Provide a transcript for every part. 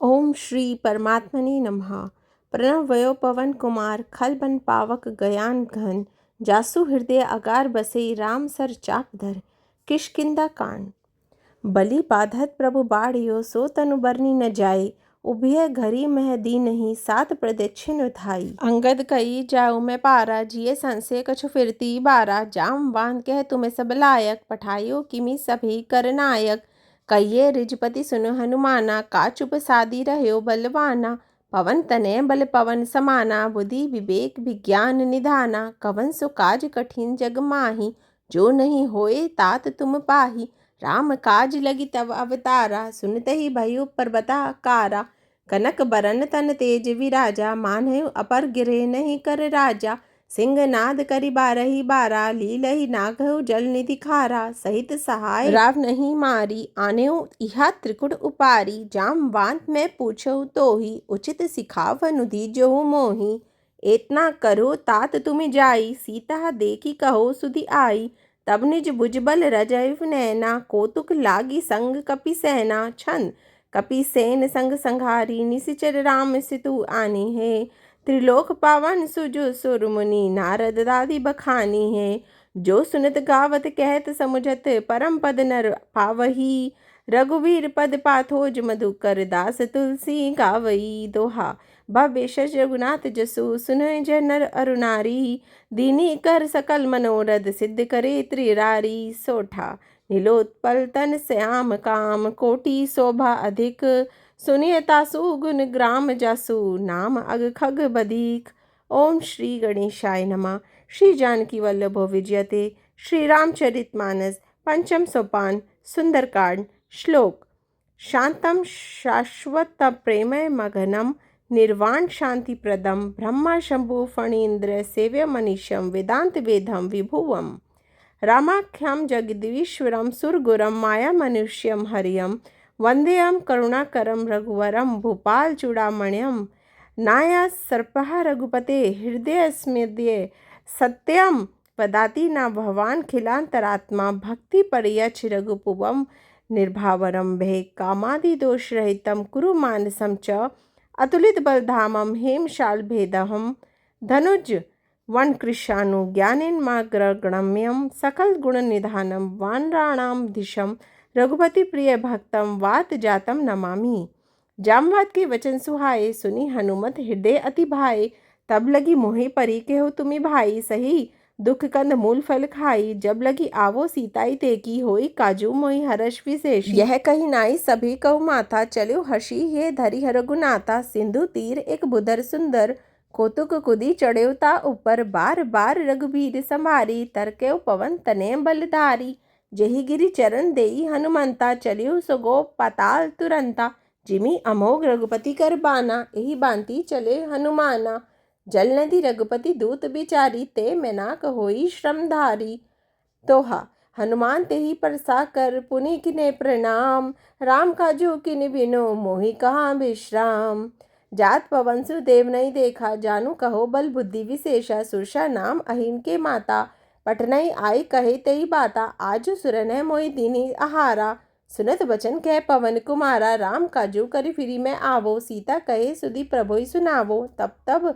ओम श्री परमात्मने नमः। प्रणव वयो पवन कुमार खल बन पावक गयान घन। जासु हृदय अगार बसे राम सर चाप धर। किष्किंधा कांड। बलि बाधत प्रभु बाढ़ियो सो तनु बरनी न जाए। उभय घरी मह दी नहीं सात प्रदक्षिण उठाई। अंगद कई जाऊ मैं पारा जिये संशय कछु फिरती बारा। जाम बांध कह तुम्हें सब लायक पठाइयो किमि सभी करनायक। कहिए रिजपति सुनो हनुमाना का चुप सादी रह्यो बलवाना। पवन तनय बल पवन समाना बुद्धि विवेक विज्ञान निधाना। कवन सो काज कठिन जग माही जो नहीं होए तात तुम पाही। राम काज लगी तब अवतारा सुनते ही भयो पर्वता कारा। कनक बरन तन तेज विराजा मानहु अपर गिरे नहीं कर राजा। सिंह नाद करि बारही बारा लीलहि नागहु जल निधि खारा। सहित सहाय राव नहीं मारी आनेऊ इहा त्रिकुट उपारी। जामवांत मैं पूछऊ तोहि उचित सिखाव अनुधि जोहु मोहि। एतना करो तात तुम जाई सीता देखी कहो सुधि आई। तब निज भुजबल रजैव नैना कौतुक लागी संग कपि सेना। छंद कपि सेन संग संघारी निशिचर राम सितु आनी है। त्रिलोक पावन सुजो सुर मुनि नारद दादी बखानी है। जो सुनत गावत कहत समुझत परम पद नर पावही। रघुवीर पद पाथोज मधुकर दास तुलसी गावई दोहा। भव्य शश रघुनाथ जसु सुनय जय नर अरु नारी। दीनी कर सकल मनोरथ सिद्ध करे त्रिरारी सोठा। नीलोत्पल तन श्याम काम कोटि शोभा अधिक। सुनिय तासु गुण ग्राम जासु नाम अग खग बदीक। ओम श्री गणेशाय नमः। श्री जानकी वल्लभो विजयते। श्री रामचरितमानस पंचम सोपान सुंदरकांड। श्लोक। शांतम शाश्वत प्रेमय मगनम निर्वाण शांति प्रदम ब्रह्मा शंभु फणीन्द्र सेव्य मनीषम वेदांत वेदम विभुवम। रामाख्यम जगदीश्वरम सुरगुरम माया मनुष्यम हरियम। वंदेयम करुणाकरम रघुवरम भूपाल चूड़ामण्यम। नाया सर्पः रघुपते हृदय स्मृत्य सत्यम। पदाति न भवान खिलांतरात्मा भक्ति परयच रघुपुवम। निर्भावरम भे कामादि दोष रहितम कुरु मानसम च। अतुलित बलधामम हेमशाल भेदहम। धनुज वन कृशानु ज्ञानेन्माग्रगण्यम सकल गुण निधानम वानराणाम दिशम। रघुपति प्रिय भक्तम वात जातम नमामि। जामवंत के वचन सुहाए सुनी हनुमत हृदय अति भाए। तब लगी मोहि परी केहु तुमि भाई सही। दुख कंद मूल फल खाई जब लगी आवो सीताई तेकी होई काजू मोहि हर्ष विशेष। यह कही नाई सभी कहु माथा चलो हर्षि हे धरि रघुनाथा। सिंधु तीर एक बुधर सुंदर कौतुक कुदी चढ़ेव ता ऊपर। बार बार रघुबीर संभारी तरकेव पवन तनय बलधारी। जेहि गिरि चरण देई हनुमंता चलियो सो पाताल तुरंता। जिमि अमोघ रघुपति कर बाना एहि बांति चले हनुमाना। जल नदी रघुपति दूत बिचारी ते मैनाक होई श्रमधारी। दोहा। हनुमान तेहि परसा कर पुनि किने प्रणाम। राम काजू किन बिनो मोहि कहाँ विश्राम। जात पवन सुदेव नहीं देखा जानू कहो बल बुद्धि विशेषा। सुरसा नाम अहिन के माता पटनई आई कहे तेई बाता। आजु सुरन मोहि दीनी आहारा। सुनत बचन कह पवन कुमारा। राम काजू करि फिरी मैं आवो। सीता कहे सुधि प्रभुई सुनावो। तब तब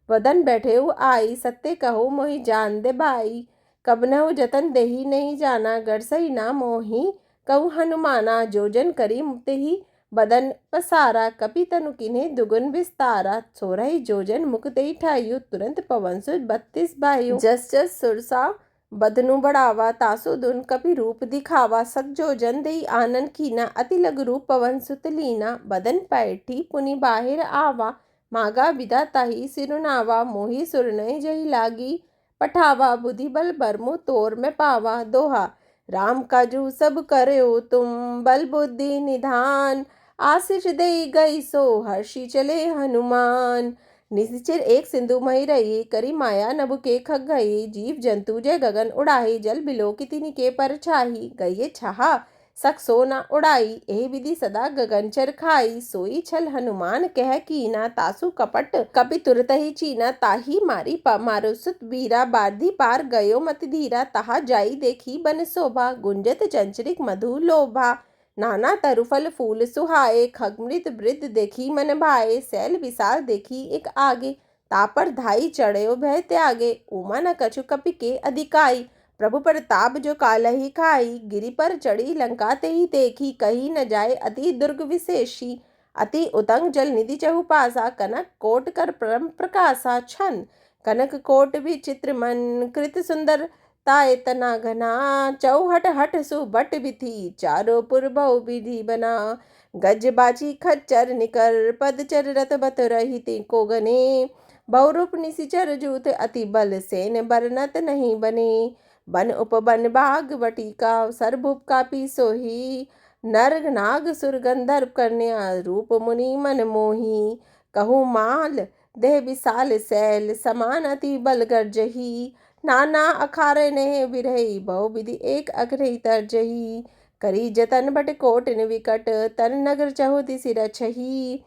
वदन बैठे आई सत्य कहो मोहि जान दे भाई। कबनहु जतन देही नहीं जाना गरसई ना मोहि कहु हनुमाना। जोजन करी तेहि बदन पसारा कपि तनु किन्हे दुगुन विस्तारा। 16 जोजन मुख तेहि ठाइयो तुरंत पवन सुत 32 बाहियो। जस जस सुरसा बदनु बढ़ावा तासु दुन कपि रूप दिखावा। सक जोजन देई आनन कीना अति लघु रूप पवन सुत लीना। बदन पैठी पुनि बाहिर आवा मागा विदा ताहि सिरुनावा। मोहि सुरनय जहि लागी पठावा बुद्धि बल बरमु तोर में पावा। दोहा। राम काजू सब करयो तुम बल बुद्धि निधान। आशीष दे गई सो हर्षि चले हनुमान। निशिचर एक सिंधु मही रही करी माया नभु के खग गई। जीव जंतु जय गगन उड़ाही जल बिलो की तिनि के पर छाही। गई छहा सक सो न उड़ाई एहि विधि सदा गगनचर खाई। सोई छल हनुमान कह कीना तासु कपट कपि तुरत ही चीना। ताही मारी मारो सुत वीरा बारधी पार गयो मत धीरा। तहा जाई देखी बन शोभा गुंजत चंचरिक मधु लोभा। नाना तरुफल फूल सुहाए, खगमृत वृद्ध देखी मन भाए, शैल विशाल देखी एक आगे, तापर धाई चढ़यो भय त्यागे, उमा न कछु कपि के अधिकाई, प्रभु प्रताप जो कालहि खाई, गिरि पर चढ़ी लंका ते ही देखी, कही न जाए अति दुर्ग विशेषी, अति उतंग जल निधि चहुपासा, कनक कोट कर परम प्रकाशा, छन कनक कोट विचित्र मन, कृत सुंदर ताय तना घना, चौहट हट सुबट विधि, चारों पुर बहु विधि बना, गज बाची खच्चर निकर, पदचर रथ बत रहित को गने, बहुरूप निशिचर जूथ अति बल सेन बरनत नहीं बने, बन उपबन बाग बटिका, सरभुप कापी सोही, नर नाग सुर गंधर्व कन्या, रूप मुनि मन मोही, कहूँ माल देह विशाल शैल, समान अति बल गर्जही, नाना अखारे ने विरही, बहु विधि एक अग्रही तरजही, करी जतन बट कोट विकट, तन नगर चहु दिसि रछही,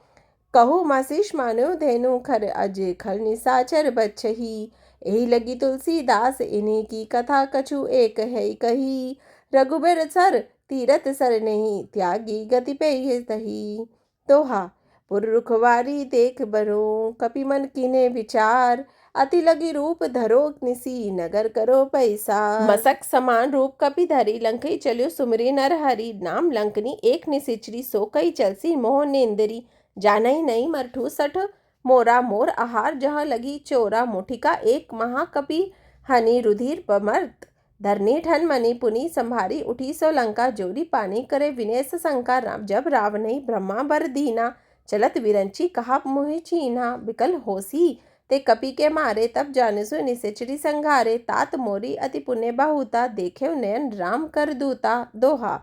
कहु माशीष मानो धेनु खर, अज खल निशाचर बच्छही, एही लगी तुलसीदास इन्हीं की कथा, कछु एक है कही, रघुबर सर तीरथ सर नहीं, त्यागी गति पे ये तही, दोहा। पुर रुखवारी देख बरो, कपि मन कीने विचार, अति लगी रूप धरो निसी, नगर करो पैसा, मसक समान रूप कपि धरी, लंकई चलियो सुमरी नर हरि, नाम लंकनी एक निसिचरी, सो कई चलसी मोह नेंदरी, जानई नहीं मरठू सठ मोरा, मोर आहार जहाँ लगी चोरा, मुठिका एक महाकपि हनि, रुधिर पमर्त धरनी ठन मनी, पुनि संभारी उठी सो लंका, जोरी पानी करे विनेश शंका, जब रावणई ब्रह्मा बर दीना, चलत विरंची कहा मुहि चीन्हा, बिकल होसी ते कपि के मारे, तब जानसु निशिचरी संघारे, तात मोरी अति पुण्य बहुता, देखे नयन राम कर दूता, दोहा।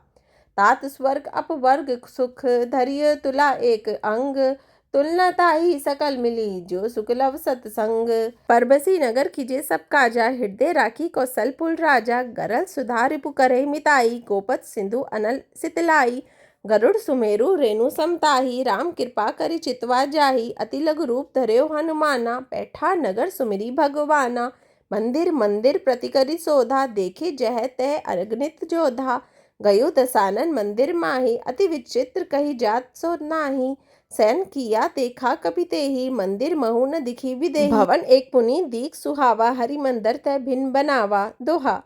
तात स्वर्ग अपवर्ग सुख, धरिय तुला एक अंग, तुलना ताही सकल मिली, जो सुकलव सतसंग, परबसी नगर कीजे सब काजा, हृदय राखी कौशलपुर राजा, गरल सुधा रिपु करे मिताई, गोपत सिंधु अनल सितलाई, गरुड़ सुमेरु रेणु समताही, राम कृपा करि चितवा जाही, अति लघु रूप धर्यो हनुमाना, बैठा नगर सुमिरी भगवाना, मंदिर मंदिर प्रति करि सोधा, देखे जह तह अगणित जोधा, गयो दसानन मंदिर माही, अति विचित्र कही जात सो नाही, सैन किया देखा कपि तेहि, मंदिर महु न दिखी विदेही, भवन एक पुनि दीख सुहावा, हरि मंदिर तय भिन्न बनावा, दोहा।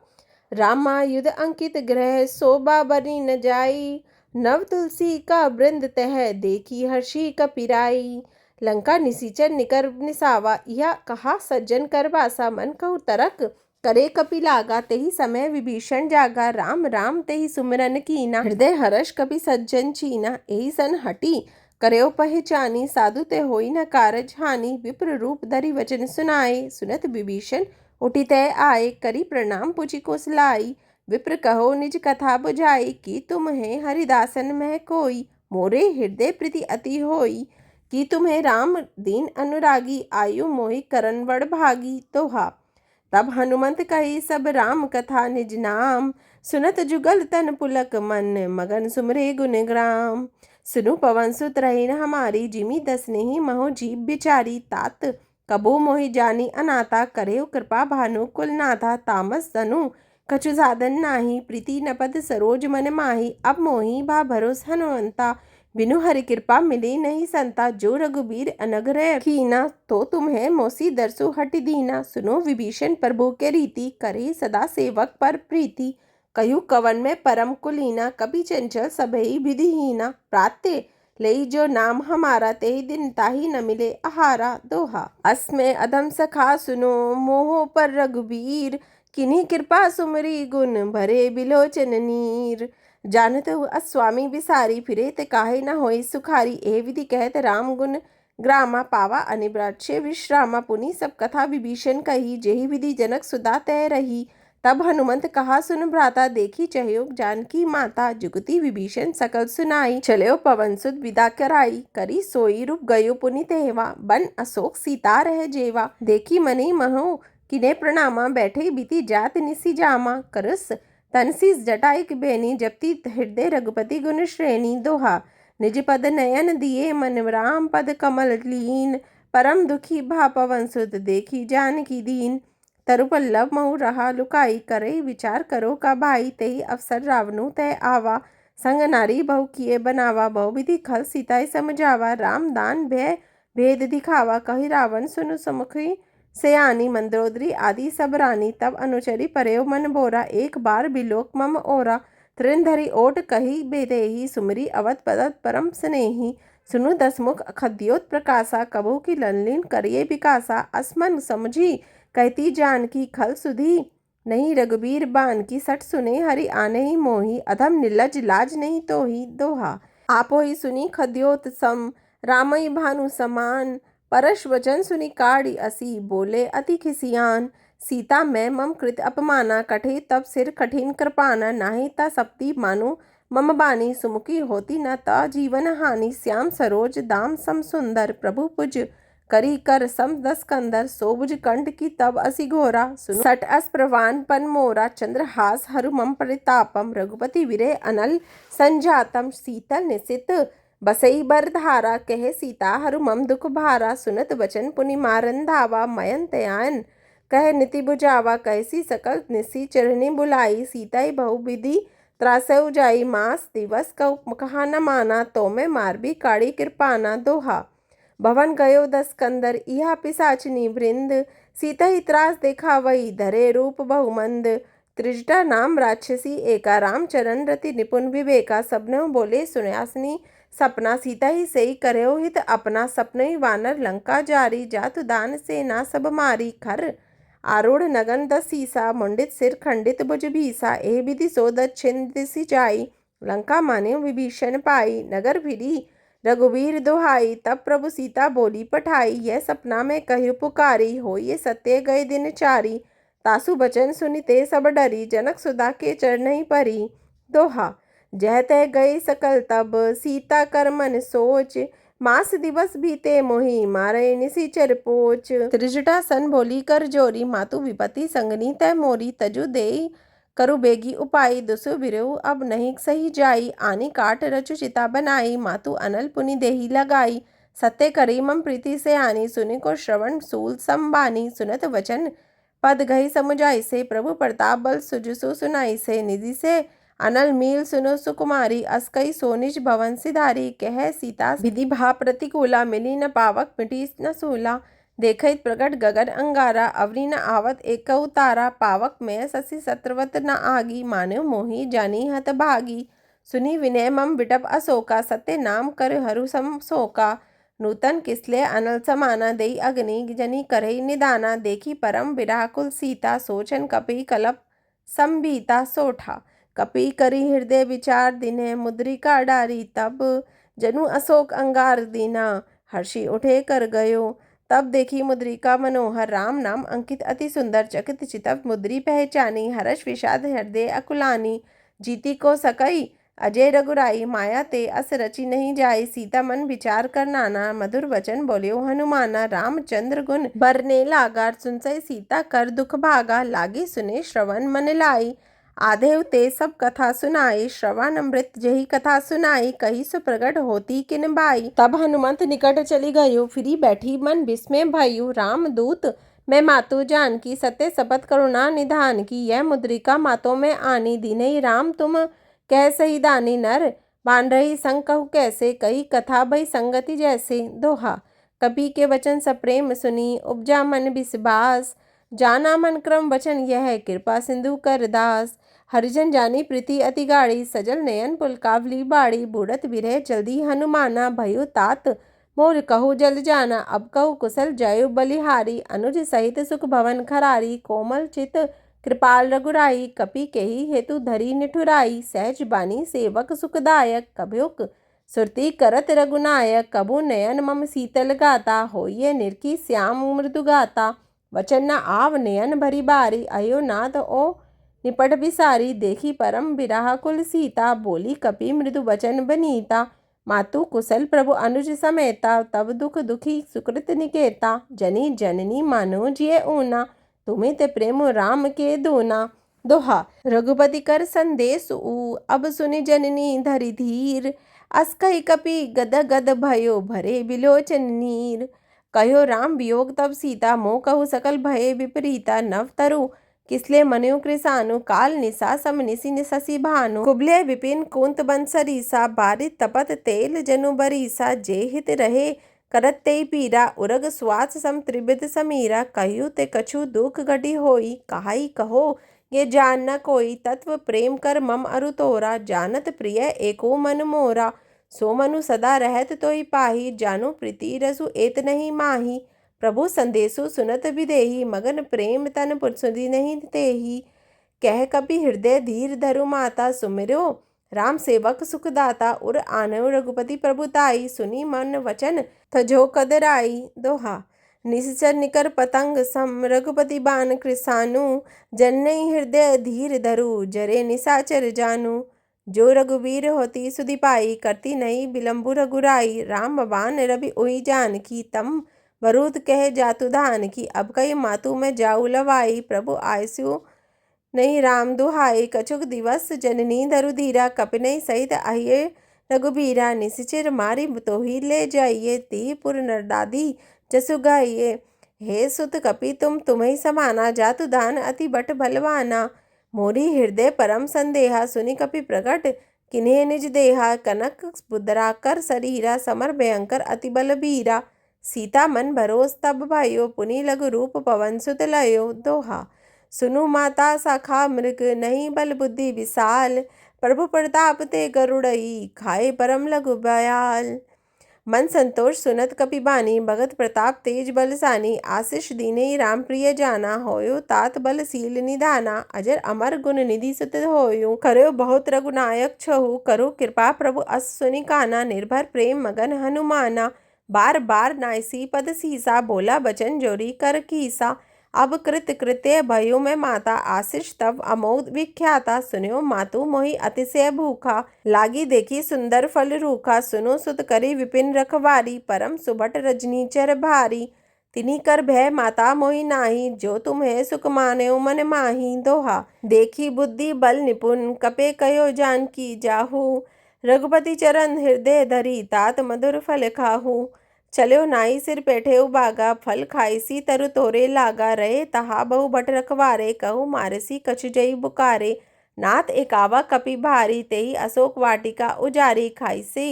रामा युद्ध अंकित ग्रह, शोभा बनी न जाई, नव तुलसी का वृंद तह, देखी हर्षी कपिराई, लंका निशिचर निकर निसावा, यह कहा सज्जन कर बासा, मन कहु तरक करे कपि लागा, तेहि समय विभीषण जागा, राम राम तेहि सुमिरन कीना, हृदय हर्ष कपि सज्जन चीना, एहि सन हटी करयो पहचानी, साधु ते होई न कारज हानि, विप्र रूप धरि वचन सुनाए, सुनत विभीषण उठि तय आए, करी प्रणाम पुछि कोसलाई, विप्र कहो निज कथा बुझाई, कि तुम्हें हरिदासन में कोई, मोरे हृदय प्रीति अति होई, कि तुम्हें राम दीन अनुरागी, आयु मोहि करन बड़ भागी, दोहा। तब हनुमंत कही सब राम कथा निज नाम, सुनत जुगल तन पुलक मन, मगन सुमरे गुण ग्राम, सुनु पवन सुत रही हमारी, जिमी दस नहीं महो जीव बिचारी, तात कबो मोहि जानी अनाथा, करे कृपा भानु कुल नाथा, तामस तनु कछु साधन नाही, प्रीति नपद सरोज मन माही, अब मोहि भा भरोस हनुमंता, बिनु हरि कृपा मिली नहीं संता, जो रघुबीर अनग्रह कीना, तो तुम्हें मोसी दरसु हट दीना, सुनो विभीषण प्रभु के रीति, करे सदा सेवक पर प्रीति, कयु कवन में परम कुलीना, कभी चंचल सबही विधिहीना, प्राते लई जो नाम हमारा, तेहि दिन ताही न मिले आहारा, दोहा। अस्मे अधम सखा सुनो, मोहो पर रघुबीर, किन्हीं कृपा सुमरी गुण, भरे बिलोचन नीर, जानत अस्वामी बिसारी, फिरे ते काहे न होई सुखारी, ए विधि कहत राम गुण ग्रामा, पावा अनिब्राच्य विश्रामा, पुनि सब कथा विभीषण कही, जेहि विधि जनक सुदा तय रही, तब हनुमंत कहा सुन भ्राता, देखी चहयो जानकी माता, जुगति विभीषण सकल सुनाई, चलयो पवन सुत विदा कराई, करी सोई रूप गयो पुनि तेहवा, बन अशोक सीता रह जेवा, देखी मनि महु किने प्रणामा, बैठे बीती जात निसी जामा, करस तनसीस जटाइक बेनी, जपती हृदय रघुपति गुण श्रेणी, दोहा। निज पद नयन दिए मन, राम पद कमल लीन, परम दुखी भा पवन सुत, देखी जानकी दीन, तरुपल्लव महु रहा लुकाई, करे विचार करो का भाई, तेहि अवसर रावणु तय आवा, संग नारी बहु किए बनावा, बहुविधि खल सीताई समझावा। राम दान भय भेद दिखावा, कहि रावण सुनु समुखी सयानी। मंदोदरी आदि सब रानी, तब अनुचरी परेव मन बोरा। एक बार बिलोक मम ओरा, तृण धरि ओट कही बेदेही। सुमरी अवध पदत परम स्नेही, सुनु दसमुख खद्योत प्रकाशा। कबहू की लनलीन करिए विकासा, असमन समझी कहती जानकी। खल सुधी नहीं रघुबीर बान की, सठ सुने हरि आने ही मोही। अधम निर्लज लाज नहीं तोही, दोहा। आपो ही सुनी खद्योत सम, रामई भानु समान। परश वचन सुनी काढ़ी असी, बोले अति खिसियान। सीता मैं मम कृत अपमाना, कठे तब सिर कठिन कृपाना। नाही ता सप्ती मानु मम बानी, सुमुखी होती न ता जीवन हानि। श्याम सरोज दाम सम सुंदर, प्रभु पुज करी कर सम दस कंदर। सोबुज कंठ की तब असी घोरा, सुनु सट अस प्रवान पन मोरा। चंद्रहास हरु मम परितापम, रघुपति विरे अनल संजातम। शीतल निशित बसई बर धारा, कहे सीता हरु मम दुख भारा। सुनत वचन पुनि मारन धावा, मयन तयान कह नीति बुझावा। कैसी सकल निसी चरणी बुलाई, सीताई बहु विधि त्रासउ जाई। मास दिवस कहु कहा न माना, तो मैं मारबी काढ़ी कृपाना, दोहा। भवन गयो दस कंदर, इहा पिसाचनी वृंद। सीता ही त्रास देखा वही, धरे रूप बहुमंद। त्रिजटा नाम राक्षसी एका, राम चरण रति निपुण विवेका। सबने बोले सुन्यासनी सपना, सीता ही सही करयो हित अपना। सपने ही वानर लंका जारी, जातु दान सेना सब मारी। खर आरूढ़ नगन दस सीसा, मुंडित सिर खंडित भुज भीसा। एह विधि सो दक्षिण दिशि जाई, लंका मान्यो विभीषण पाई। नगर भिड़ी रघुवीर दुहाई, तब प्रभु सीता बोली पठाई। यह सपना में कहु पुकारी, हो ये सत्य गए दिन चारी। तासु बचन सुनिते सब डरी, जनक सुधा के चरण ही परी, दोहा। जह तह गए सकल तब, सीता कर मन सोच। मास दिवस बीते मोहि, मारे निशिचर पोच। त्रिजटा सन भोली कर जोरी, मातु विपति संगनी तय मोरी। तजु देई करु बेगी उपाय, दुसु बिरहु अब नहीं सही जाई। आनी काट रचु चिता बनाई, मातु अनल पुनि देही लगाई। सत्य करी मम प्रीति से आनी, सुनि को श्रवण सूल संबानी। सुनत वचन पद गही समुझाई से, प्रभु प्रताप बल सुजसु सुनाई से। निधि से अनल मील सुनो सुकुमारी, अस्कई सोनिज भवन सिधारी। कह सीता विधि भा प्रतिकूला, मिली न पावक मिटी न सूला। देखत प्रगट गगन अंगारा, अवरी न आवत एक तारा। पावक में शशि शत्रवत न आगी, मान्यो मोहि जानी हत भागी। सुनी विनय मम विटप अशोका, सत्य नाम कर हरु सम शोका। नूतन किसले अनल समाना, देई अग्नि जनी करई निदाना। देखी परम विराकुल सीता, सोचन कपि कलप संबीता सोठा। कपि करी हृदय विचार, दिने मुद्रिका डारी। तब जनु अशोक अंगार दीना, हर्षि उठे कर गयो। तब देखी मुद्रिका मनोहर, राम नाम अंकित अति सुंदर। चकित चितप मुद्री पहचानी, हर्ष विषाद हृदय अकुलानी। जीती को सकई अजय रघुराई, माया ते अस रची नहीं जाई। सीता मन विचार कर नाना, मधुर वचन बोल्यो हनुमाना। रामचंद्र गुण बरने लागा, सुनसई सीता कर दुख भागा। लागी सुने श्रवण मन लाई, आधेव ते सब कथा सुनाई। श्रवण अमृत जही कथा सुनाई, कही सो प्रगट होती किन बाई। तब हनुमंत निकट चली गयो, फिरी बैठी मन विस्मय भयु। राम दूत मैं मातु जानकी, सत्य शपथ करुणा निधान की। यह मुद्रिका मातों में आनी, दीनहि राम तुम कह सही दानी। नर बान रही संग कहु कैसे, कही कथा भई संगति जैसे, दोहा। कपि के वचन सप्रेम सुनी, उपजा मन विश्वास। जाना मन क्रम वचन यह, कृपा सिंधु कर दास। हरिजन जानी प्रीति अति गाढ़ी, सजल नयन पुलकावली बाड़ी। बूढ़त विरह जल्दी हनुमाना, भयो तात मोर कहु जल जाना। अब कहु कुशल जयु बलिहारी, अनुज सहित सुख भवन खरारी। कोमल चित कृपाल रघुराई, कपि केहि हेतु धरी निठुराई। सहज बानी सेवक सुखदायक, कभुक सुरती करत रघुनायक। कबू नयन मम शीतल गाता, होइए निरखी श्याम मृदु गाता। वचन न आव नयन भरी बारी, अयो नाथ ओ निपट बिसारी। देखी परम विराह कुल सीता, बोली कपि मृदु वचन बनीता। मातु कुशल प्रभु अनुज समेता, तब दुख दुखी सुकृत निकेता। जनी जननी मानो जिय ऊना, तुम्हें ते प्रेम राम के दूना, दोहा। रघुपति कर संदेश ऊ, अब सुनि जननी धरि धीर। अस कहि कपि गद गद भयो, भरे बिलोचन नीर। कहो राम वियोग तब सीता, मोह कहु सकल भये विपरीता। नव तरु किसले मनु कृसानु काल निशा सम निशि निशि भानु कुबले विपिन कुंत बंसरीसा बारित तपत तेल जनु बरीसा जे हित रहे करत ते पीरा उरग स्वास सम त्रिविध समीरा कहु ते कछु दुख घटी होई कहाई कहो ये जान न कोई तत्व प्रेम कर मम अरु तोरा जानत प्रिय एको मन मोरा सो मनु सदा रहत तोई पाही जानु प्रीति रसु एत नहीं माही प्रभु संदेशु सुनत विदेही मगन प्रेम तन पुरसुदी नहीं तेही कह कपि हृदय धीर धरु माता सुमिरो राम सेवक सुखदाता उर आनव रघुपति प्रभुताई सुनी मन वचन तजो कदराई दोहा निश्चर निकर पतंग सम रघुपति बान कृसानु जन्नई हृदय धीर धरु जरे निशाचर जानू जो रघुवीर होती सुधि पाई करती नहीं बिलम्बु रघुराई राम बान रवि उई जान की तम वरुद कह जातु धान की अब कई मातु में जाऊ लवाई प्रभु आयसु नहीं राम दुहाई कछुक दिवस जननी धरु धीरा कपिनई सहित आइये रघुबीरा निशिचिर मारी तो ही ले जाइए ती पुर नरदादी जसु गाइए हे सुत कपि तुम्हें समाना जातु दान अति बट बलवाना मोरी हृदय परम संदेहा सुनि कपि प्रकट किन्हे निज देहा कनक बुद्रा कर शरीरा समर भयंकर अति बल बीरा सीता मन भरोस तब भाइयो पुनि लघु रूप पवन सुत लयो दोहा सुनु माता शाखा मृग नहीं बल बुद्धि विशाल प्रभु प्रताप ते गरुड़ई खाए परम लघु बयाल मन संतोष सुनत कपि बानी भगत प्रताप तेज बलसानी आशीष दीने राम प्रिय जाना होयो तात बलशील निधाना अजर अमर गुण निधि सुत होयो करो बहुत रघुनायक छहु करो कृपा प्रभु अस सुनि काना निर्भर प्रेम मगन हनुमाना बार बार नायसी पद सीसा बोला बचन जोरी कर कीसा अब कृत कृत्य भयो में माता आशीष तब अमोद विख्याता सुनो मातु मोहि अतिशय भूखा लागी देखी सुंदर फल रूखा सुनो सुत करी विपिन रखवारी परम सुभट रजनीचर भारी तिनी कर भय माता मोहि नाही जो तुम्हें सुख मान्यो मन माही दोहा देखी बुद्धि बल निपुण कपे कयो जान की जाहू रघुपति चरण हृदय धरी तात मधुर फल खाहू चलो नाई सिर बैठे बागा फल खाईसी तरु तोरे लागा रहे तहा बहु बट रखवारे कहू मारसी कछु जई बुकारे नाथ एकावा कपि भारी तेही अशोक वाटिका उजारी खाईसी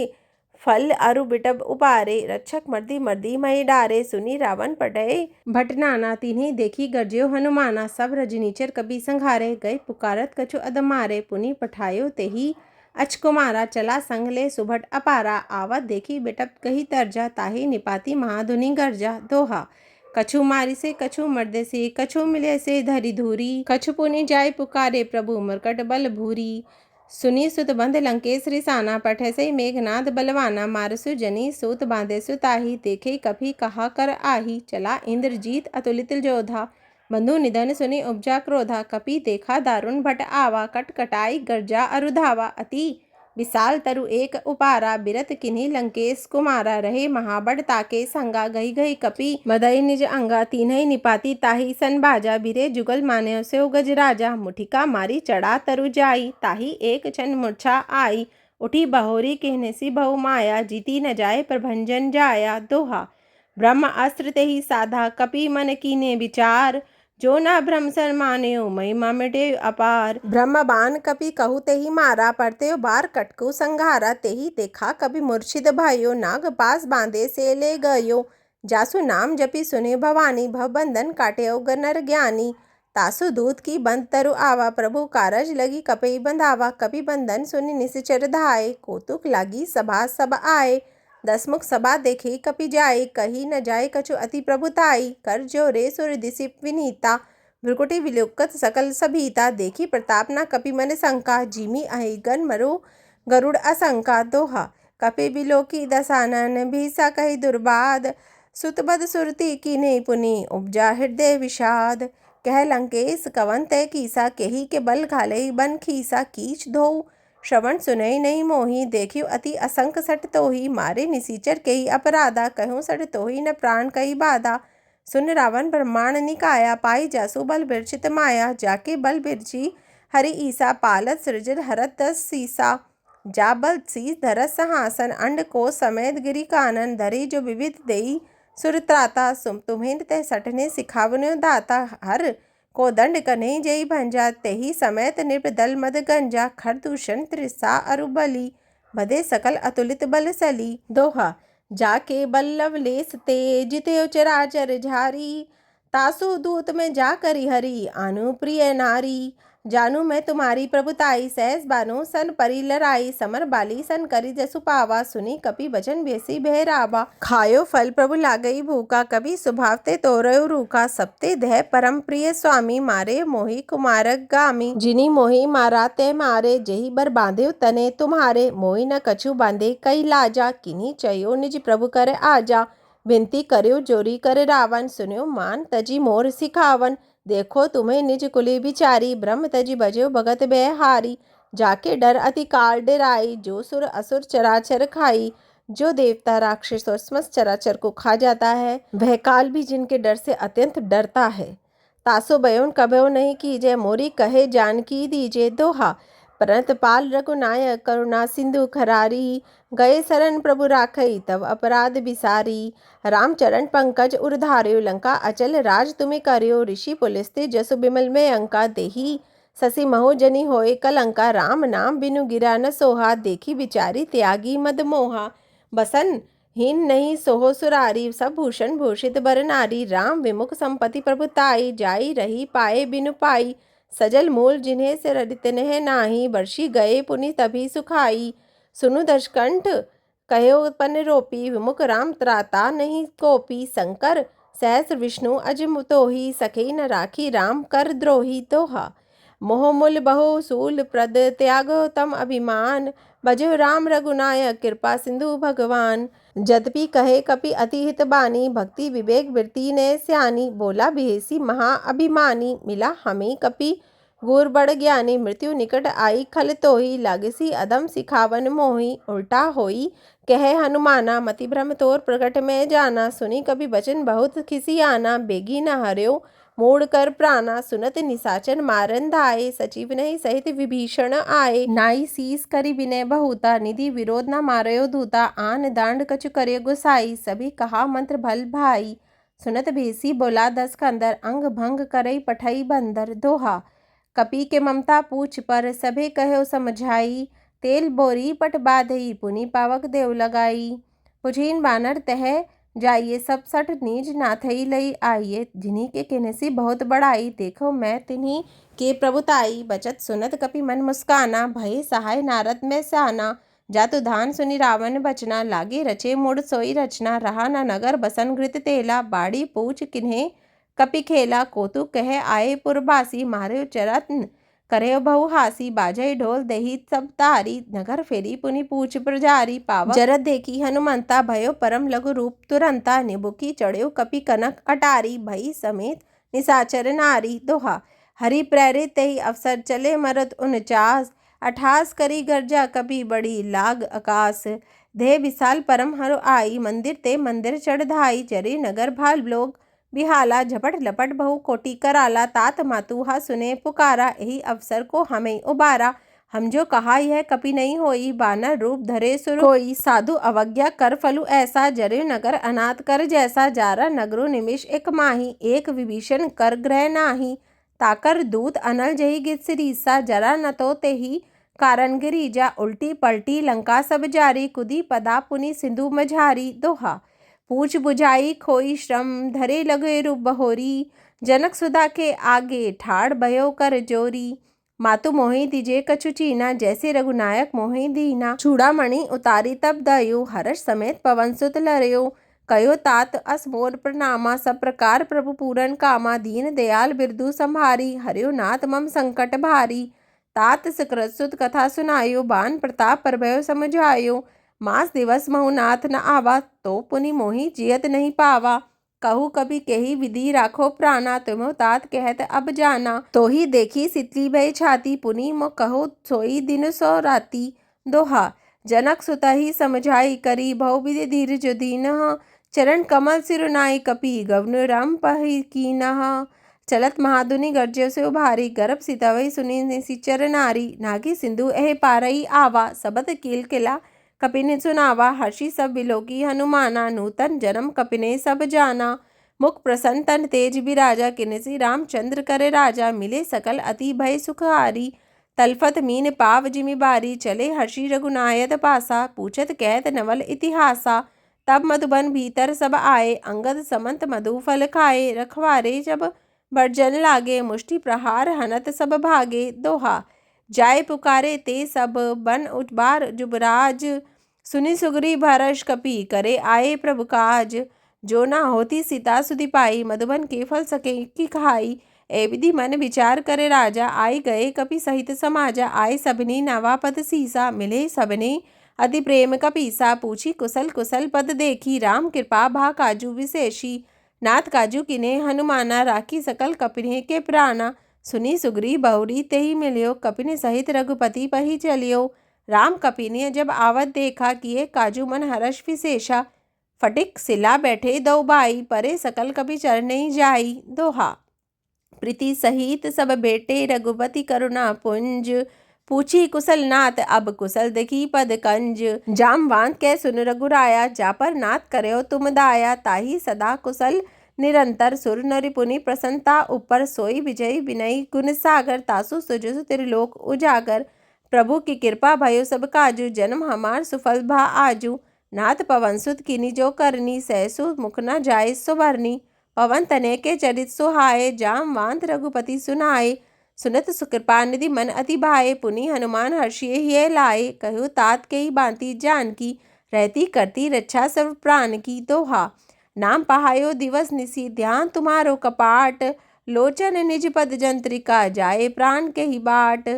फल अरु बिटब उबारे रक्षक मर्दी मर्दी मही डारे सुनी रावण पटय भटनाना तिन्ही देखी गरज्यो हनुमाना सब रजनीचर कपि संघारे गए पुकारत कछु अदमारे पुनि पठायो तेही अचकुमारा चला संगले सुभट अपारा आवत देखी बिटप कही तरजा ताही निपाती महाधुनि गर्जा दोहा कछु मारी से कछु मर्दे से कछु मिले से धरी धूरी कछु पुनि जाय पुकारे प्रभु मरकट बल भूरी सुनी सुत बंध लंकेश रिसाना पठे से मेघनाद बलवाना मारसु जनी सूत बांधे सुताही देखे कभी कहा कर आही चला इंद्रजीत अतुलित जोधा बंधु निधन सुनि उपजा क्रोधा कपि देखा दारुण भट आवा कटकटाई गर्जा अरुधावा अति विशाल तरु एक उपारा बिरत किन्ही लंकेश कुमारा रहे महाबड़ ताके संगा गई गई कपि मदई निज अंगा तीनही निपाती ताही सन बाजा बिरे जुगल मान्यो से गज राजा मुठिका मारी चढ़ा तरु जाई ताही एक क्षण मूर्छा आई उठी बहोरी कहने सी बहु माया जीती न जाए प्रभंजन जाया दोहा ब्रह्म अस्त्र ते ही साधा कपि मन कीने विचार जो ना ब्रह्म सर मान्यो महिमा मिटे अपार ब्रह्म बान कपि कहु ते ही मारा पड़ते बार कटकु संघारा ते ही देखा कभी मूर्छित भाइयो नाग पास बांधे से ले गयो जासु नाम जपि सुने भवानी भव बंधन काटे गनर ज्ञानी तासु दूत की बंद तरु आवा प्रभु कारज लगी कपि बंधावा कपि बंधन सुनि निश्चर धाये कौतुक लागी सभा सब आए दसमुख सभा देखी कपि जाए कही न जाए कछु अति प्रभुताई कर जो रे सुर दिशि विनीता भ्रुकुटी विलोकत सकल सभीता देखी प्रताप न कपि मन शंका जिमी अहि गन मरो गरुड़ असंका दोहा कपि बिलोकी दसानन भीसा कही दुर्बाद सुतबद सुरती कीने पुनि उपजा हृदय विषाद कह लंकेश कवन तय कीसा केही के बल घाले बन खीसा कीच धोऊ श्रवण सुनई नहीं मोही देखियो अति असंक सट तोही मारे निसीचर कही अपराधा कहूँ सट तोही न प्राण कही बाधा सुन रावण ब्रह्मांड निकाया पाई जासु बल बिरचित माया जाके बल बिरची हरि ईसा पालत सृजर हरत दस सीसा जा बल सी धरत सहासन अंड को समेत गिरी कानन धरी जो विविध देई सुर त्राता तुम्हें तह सटने सिखावनो दाता हर को दंड कन्हई जई भंजा, तेहि समेत निर्दल मद गंजा, खरदूषण त्रिसा अरु बली, बधे सकल अतुलित बल सली। दोहा। जाके बल लवलेस ते जित्यो चराचर झारी, तासु दूत में जा करी हरी, आनु प्रिय नारी। जानू मैं तुम्हारी प्रभुताई, सहस बानो सन परी लराई, समर बाली सन करी जसु पावा, सुनी कपि बचन बेसी बहरावा। खायो फल प्रभु लागई भूखा, कभी स्वभावते तोरयो रूखा, सबते दह परम प्रिय स्वामी, मारे मोहि कुमारक गामी। जिनी मोहि मारा ते मारे, जेहि बर बांधे तने तुम्हारे, मोहि न कछु बांधे कई लाजा, किन्हीं चयो निज प्रभु करे आजा। विनती कर्यो जोरी करे रावण, सुन्यो मान तजी मोर सिखावन, देखो तुम्हें निज कुली बिचारी, ब्रह्म तजी बजो भगत बेहारी। जाके डर अति काल डेराई, जो सुर असुर चराचर खाई, जो देवता राक्षस और समस्त चराचर को खा जाता है, वह काल भी जिनके डर से अत्यंत डरता है। तासो बयोन कभयो नहीं कीजे, मोरी कहे जानकी दीजे। दोहा। परंत पाल रघुनायक करुणा सिंधु खरारी, गए शरण प्रभु राखई तब अपराध बिसारी। रामचरण पंकज उरधार्यो, लंका अचल राज तुम्हें कर्यो, ऋषि पुलिस्ते जसु बिमल में अंका, देही ससी महो जनी होए कलंका। राम नाम बिनु गिरा न सोहा, देखी बिचारी त्यागी मद मोहा। बसन हीन नहीं सोहो सुरारी, सब भूषण भूषित बर नारी। राम विमुख संपत्ति प्रभुताई, जाई रही पाए बिनु पाई। सजल मूल जिन्हें से रडित नेह नाही, बरसी गए पुनि तभी सुखाई। सुनु दशकंठ कहो पन रोपी, विमुख राम त्राता नहीं कोपी। शंकर सहस्र विष्णु अजमुतोही, सखे न राखी राम कर द्रोही। दोहा। मोह मूल बहु सूल प्रद, त्यागो तम अभिमान, बजो राम रघुनायक कृपा सिंधु भगवान। जद्यपि कहे कपि अति हित बानी, भक्ति विवेक वृत्ति ने स्यानी, बोला बिहेसी महा अभिमानी। मिला हमें कपि गुर बड़ ज्ञानी, मृत्यु निकट आई खल तोही, लागसी अधम सिखावन मोही। उल्टा होई कहे हनुमाना, मति भ्रम तोर प्रकट में जाना, सुनी कभी बचन बहुत खिसियाना। बेगी न हर्यो मूड कर प्राणा, सुनत निशाचर मारन धाये, सचिव नहीं सहित विभीषण आए। नाई शीस करी विनय बहुता, निधि विरोध न मारयो दूता। आन दांड कछु करे गुसाई, सभी कहा मंत्र भल भाई। सुनत भेसी बोला दस कंदर, अंग भंग करई पठई बंदर। दोहा। कपि के ममता पूछ पर, सभे कहो समझाई, तेल बोरी पट बाधई, पुनि पावक देव लगाई। पुछीन बानर तह जाइए, सब सठ नीज नाथई लई आइए। जिन्हीं के किन्हसी बहुत बड़ाई, देखो मैं तिन्हीं के प्रभुताई। बचत सुनत कपि मन मुस्काना, भय सहाय नारद में साना। जातु धान सुनि रावण बचना, लागे रचे मुड़ सोई रचना। रहा न नगर बसन घृत तेला, बाड़ी पूछ किन्हें कपि खेला। कौतुक कहे आए पुरबासी, मारे चरत्न करे बहु हासी। बाजई ढोल दही सब तारी, नगर फेरी पुनि पूछ प्रजारी। पावक जरद देखी हनुमंता, भयो परम लघु रूप तुरंता। निबुकी चढ़्यो कपि कनक अटारी, भई समेत निशाचर नारी। दोहा। हरि प्रेरित तेहि अवसर चले मरत 49, अठास करी गर्जा कपि बड़ी लाग आकाश। देह विशाल परम हर आई, मंदिर ते मंदिर चढ़ धाई। जरे नगर भाल लोग बिहाला, झपट लपट बहु कोटि कराला। तात मातुहा सुने पुकारा, यही अवसर को हमें उबारा। हम जो कहा यह कपि नहीं होई, बानर रूप धरे सुर कोई। साधु अवज्ञा कर फलु ऐसा, जरे नगर अनाथ कर जैसा। जारा नगरो निमिष एक माही, एक विभीषण कर ग्रह नाही। ताकर दूत अनल जही गित सिरीसा, जरा न तो तेही कारण गिरीजा। उल्टी पलटी लंका सब जारी, कुदी पदा पुनि सिंधु मझारी। दोहा। पूछ बुझाई खोई श्रम, धरे लगे रूप बहोरी। जनक सुधा के आगे ठाड़ भयो कर जोरी। मातु मोहि दिजे कछु चीना, जैसे रघुनायक मोहि दीना। चूड़ामणि उतारी तब दयो, हर्ष समेत पवन सुत लरयो। कयो तात अस मोर प्रणामा, सब प्रकार प्रभु पूरन कामा। दीन दयाल बिरदु संभारी, हर्यो नाथ मम संकट भारी। तात सुकृत सुत कथा सुनायो, बान प्रताप परभयो समझायो। मास दिवस महु नाथ न आवा, तो पुनि मोहि जियत नहीं पावा। कहू कभी केही विधि राखो प्राणा, तुमो तात कहत अब जाना। तो ही देखी शीतली भय छाती, पुनि मो कहो सोई दिन सो राती। दोहा। जनक सुता ही समझाई, करी बहु विधि धीरज दीनह। चरण कमल सिरुनाई, कपि गवनु राम पहि कीनह। चलत महाधुनि गर्जयो से उभारी, गर्भ सितवई सुनि निशिचर नारी। नागी सिंधु एह पारई आवा, सबत कील किला कपि ने सुनावा। हर्षि सब बिलोकी हनुमाना, नूतन जन्म कपि ने सब जाना। मुख प्रसन्न तन तेज बिराजा, किनसी रामचंद्र करे राजा, मिले सकल अति भय सुखहारी, तलफत मीन पाव जिमि बारी, चले हर्षि रघुनायक पासा, पूछत कहत नवल इतिहासा, तब मधुबन भीतर सब आए, अंगद समंत मधु फल खाए, रखवारे जब बर्जन लागे, मुष्टि प्रहार हनत सब भागे, दोहा जाय पुकारे ते सब बन उठबार जुबराज, सुनि सुग्रीव हर्ष कपि करे आए प्रभु काज, जो ना होती सीता सुधि पाई, मधुबन के फल सके की खाई, ए विधि मन विचार करे राजा, आई गए कपि सहित समाजा, आए सबनी नवा पद सीसा, मिले सबने अति प्रेम कपीसा, पूछी कुशल कुशल पद देखी, राम कृपा भा काजू विशेषी, नाथ काजू किने हनुमाना, राखी सकल कपिने के प्राणा, सुनी सुग्रीव बहुरी तेहि मिलियो, कपिने सहित रघुपति पही चलियो, राम कपिने जब आवत देखा, किए काजू मन हर्ष विशेषा, फटिक सिला बैठे दो भाई, परे सकल कपि चरने जाई, दोहा प्रीति सहित सब बेटे, रघुपति करुणा पुंज, पूछी कुशल नाथ अब कुशल देखी पद कंज, जामवांत कै सुन रघुराया, जा पर नाथ करयो तुम दाया, ताही सदा कुशल निरंतर, सुर नरि पुनि प्रसन्नता ऊपर, सोई विजयी विनयी गुण सागर, तासु सुजसु त्रिलोक उजागर, प्रभु की कृपा भयो सब काजू, जन्म हमार सुफल भा आजू, नाथ पवन सुत किनी जो करनी, सहसु मुख न जाए सुवरनी, पवन तनय के चरित सुहाए, जामवांत रघुपति सुनाए, सुनत सुकृपा निधि मन अति भाए, पुनि हनुमान हर्षिये हिय लाए, कहु तात के ही बांति जानकी, रहती करती रक्षा सर्व प्राण की, दोहा नाम पहायो दिवस निसी, ध्यान तुम्हारो कपाट, लोचन निज पद जंत्रिका, जाए प्राण के ही बाट,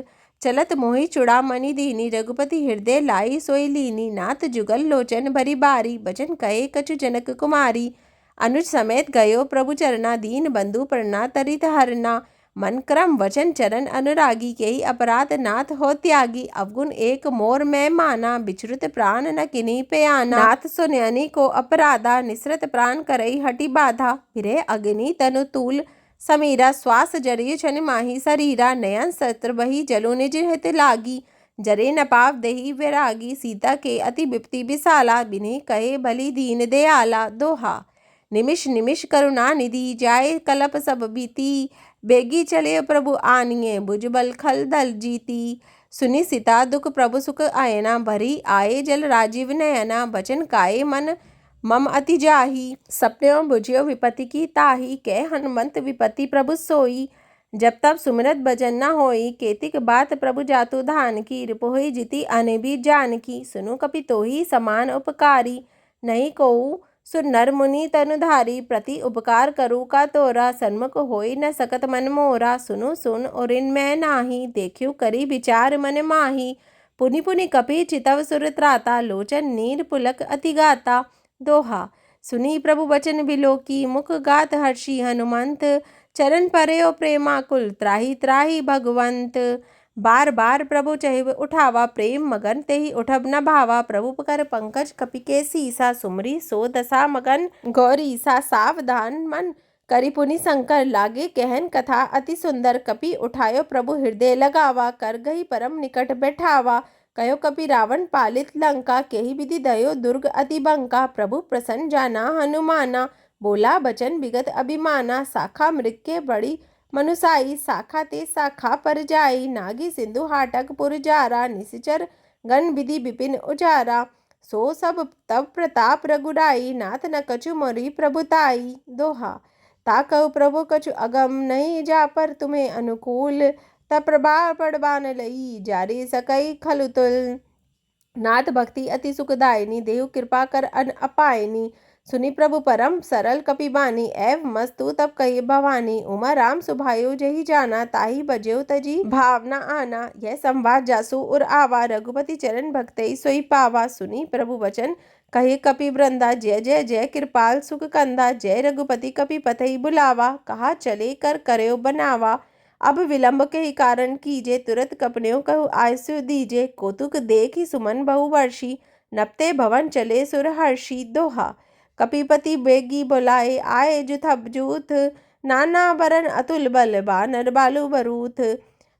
चलत मोहि चूड़ामणि दीनी, रघुपति हृदय लाई सोई लीनी, नाथ जुगल लोचन भरी बारी, बचन कहे कछु जनक कुमारी, अनुज समेत गयो प्रभु चरना, दीन बंधु प्रना तरित हरना, मन क्रम वचन चरण अनुरागी, के ही अपराध नाथ हो त्यागी, अवगुण एक मोर मैं माना, बिछुरत प्राण न किन्हीं पे आना, नाथ सुनयनी को अपराधा, निसरत प्राण करई हटि बाधा, फिरे अग्नि तनु तूल समीरा, श्वास जरिय छन माही शरीरा, नयन सत्र बही जलु निज हित लागी, जरे न पाव देहि वैरागी, सीता के अति विपति विशाला, बिन्हि कहे भली दीन दयाला, दोहा निमिष निमिष करुणा निधि, जाए कलप सब बीती, बेगी चले प्रभु आनिए, भुजबल खल दल जीती, सुनि सीता दुख प्रभु सुख आयना, भरी आए जल राजीव नयना, बचन काये मन मम अति जाही, सपन्यों बुझियो विपति की ताही, कह हनुमंत विपति प्रभु सोई, जब तब सुमिरत भजन न होई, केतिक बात प्रभु जातु धान की, रिपुहि जिति अनबी जानकी, सुनु कपि तोहि समान उपकारी, नहीं कोउ सुर नर मुनि तनुधारी, प्रति उपकार करूँ का तोरा, सन्मुख होई न सकत मन मोरा, सुनु सुन और मैं नाही, देखियो करी विचार मन माही, पुनि पुनि कपि चितव सुर त्राता, लोचन नीर पुलक अति गाता, दोहा सुनी प्रभु वचन बिलोकी, मुख गात हर्षि हनुमंत, चरण परयो प्रेमाकुल, त्राहि त्राहि भगवंत, बार बार प्रभु चहिव उठावा, प्रेम मगन तेहि उठब न भावा, प्रभु कर पंकज कपि के सीसा, सुमरी सो दशा मगन गौरीसा, सावधान मन करि पुनि शंकर, लागे कहन कथा अति सुंदर, कपि उठायो प्रभु हृदय लगावा, कर गई परम निकट बैठावा, कयो कपि रावण पालित लंका, केहि विधि दयो दुर्ग अति बंका, प्रभु प्रसन्न जाना हनुमाना, बोला बचन विगत अभिमाना, शाखा मृग के बड़ी मनुसाई, शाखा ते शाखा पर जाई, नागी सिंधु हाटक पुर जारा, निशिचर गण विधि विपिन उजारा, सो सब तब प्रताप रघुराई, नाथ न कछु मोरी प्रभुताई, दोहा ताकहु प्रभु कछु अगम, नहीं जा पर तुम्हें अनुकूल, तब प्रभाव पड़बान लई, जारी सकई खलुतुल, नाथ भक्ति अति सुखदायिनी, देहु कृपा कर अन अपायनी, सुनि प्रभु परम सरल कपिबानी, एव मस्तु तब कही भवानी, उमा राम सुभायो जही जाना, ताही बजेऊ तजी भावना आना, यह संवाद जासु उर आवा, रघुपति चरण भक्तई सोई पावा, सुनी प्रभु वचन कहे कपि वृंदा, जय जय जय कृपाल सुख कंदा, जय रघुपति कपि पतई बुलावा, कहा चले कर करयो बनावा, अब विलंब के ही कारण कीजे, तुरत कपन्यो कहु आयसु दीजे, कौतुक देखी सुमन बहु वर्षी, नपते भवन चले सुर हर्षी, दोहा कपिपति बेगी बुलाए, आए जुथब जूथ, नाना बरन अतुल बल, बानर बालू बरूथ,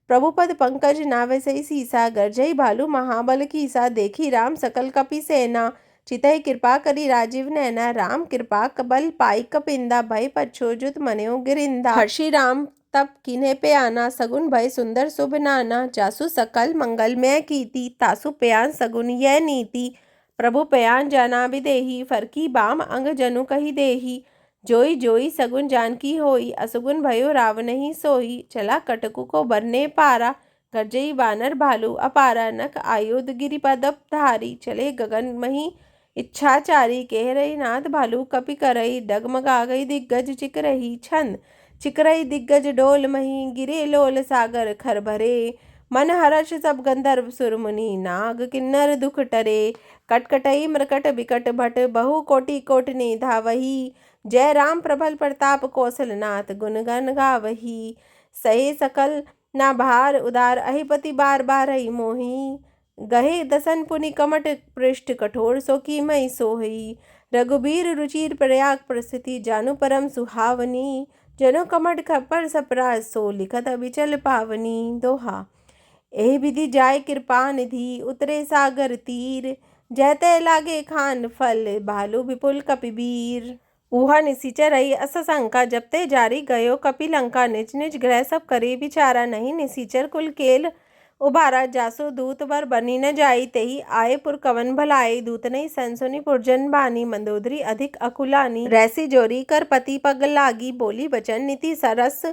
प्रभुपद पंकज नावे सही सीसा, गर्जई भालू महाबल कीसा, देखी राम सकल कपि सेना, चितहि कृपा करी राजीव नैना, राम कृपा कबल पाई कपिंदा, भय पछोजुत मन्यो गिरिंदा। हर्षि राम तब किन्हे पे आना, सगुन भय सुंदर शुभ नाना, जासु सकल मंगलमय कीति, तासु प्यान सगुन यह नीति। प्रभु प्यान जाना विदेही, फरकी बाम अंग जनु कही देही, जोई जोई सगुन जानकी होई, असुगुन भयो रावणहि सोई। चला कटकु को बरने पारा, गर्जई बानर भालू अपारा, नख आयुध गिरिपद धारी, चले गगन मही इच्छाचारी। कह रही नाथ भालू कपि करई, डगमगा गई दिग्गज चिकरही। छंद चिकरई दिग्गज डोल मही, गिरे लोल सागर खर भरे, मन हर्ष सब गंधर्व सुर मुनि, नाग किन्नर दुख टरे। कटकटई मृकट बिकट भट, बहु कोटि कोटि धावही, जय राम प्रबल प्रताप कौशल नाथ, गुण गण गावही। सहे सकल ना भार उदार, अहिपति बार बारही मोही, गहे दसन पुनि कमट पृष्ठ, कठोर सो कीमहि सोही। रघुबीर रुचिर प्रयाग प्रसिद्धि, जानु परम सुहावनी, जनो कमट खपर सपराज, सो लिखत अबिचल पावनी। दोहा एहि विधि जाय कृपा निधि, उतरे सागर तीर, जैते लागे खान फल, भालू विपुल कपिबीर। ऊहा निसीचर रही अस शंका, जब ते जारी गयो कपि लंका, निज निज गृह सब करे विचारा, नहीं निसीचर कुल केल उबारा। जासो दूत बर बनी न जाई, तेहि आए पुर कवन भलाई, दूत नहीं सन सुनि पुरजन बानी, मंदोदरी अधिक अकुलानी। रैसी जोरी कर पति पग लागी, बोली वचन नीति सरस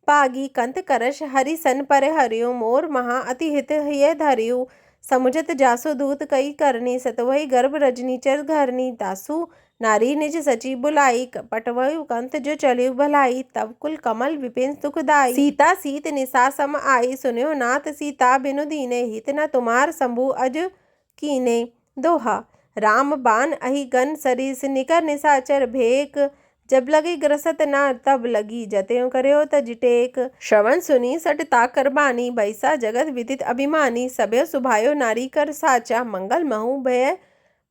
पागी, कंत करश हरि सन पर हरियो, मोर महा अति हित हिय धरियो। समुझत जासो दूत कई करनी, सतवहि गर्भ रजनी चर घरनी, तासु नारी निज सची बुलाई, पटवयु कंत जो चलिउ भलाई, तब कुल कमल विपिन सुखदाई। सीता सीत निशा सम आई, सुन्यो नाथ सीता बिनु दीने, हित न तुम्हार शंभु अज कीने। दोहा राम बान अहि गन सरिस, निकर निशाचर भेक, जब लगी ग्रसत ना तब लगी, जतेऊ करयो तज टेक। श्रवण सुनी सट ताकर बानी, बैसा जगत विदित अभिमानी, सबयो सुभायो नारी कर साचा, मंगल महु भय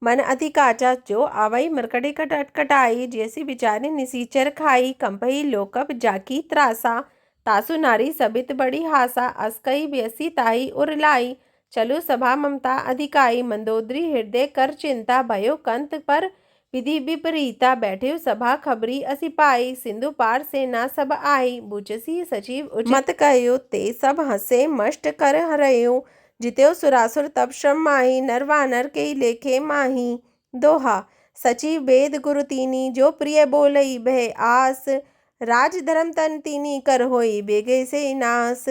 मन अति काचा। जो आवई मरकटे कटकटाई, जैसी बिचारी निसीचर खाई, कंपही लोकप जाकी त्रासा, तासु नारी सबित बड़ी हासा, अस्कई व्यसी ताही उर लाई। चलु सभा ममता अधिकाई, मंदोदरी हृदय कर चिंता, भयो कंत पर विधि विपरीता, बैठे सभा खबरी असी पाई, सिंधु पार से ना सब आई, बुझसी सचिव उचित मत कहो, ते सब हंसे मष्ट कर हरयो, जित्यो सुरासुर तब श्रम माही, नर वानर के लेखे माही। दोहा सचिव वेद गुरु तीनी, जो प्रिय बोलई भय आस, राज धर्म तन तीनी कर होई, बेगे से नास।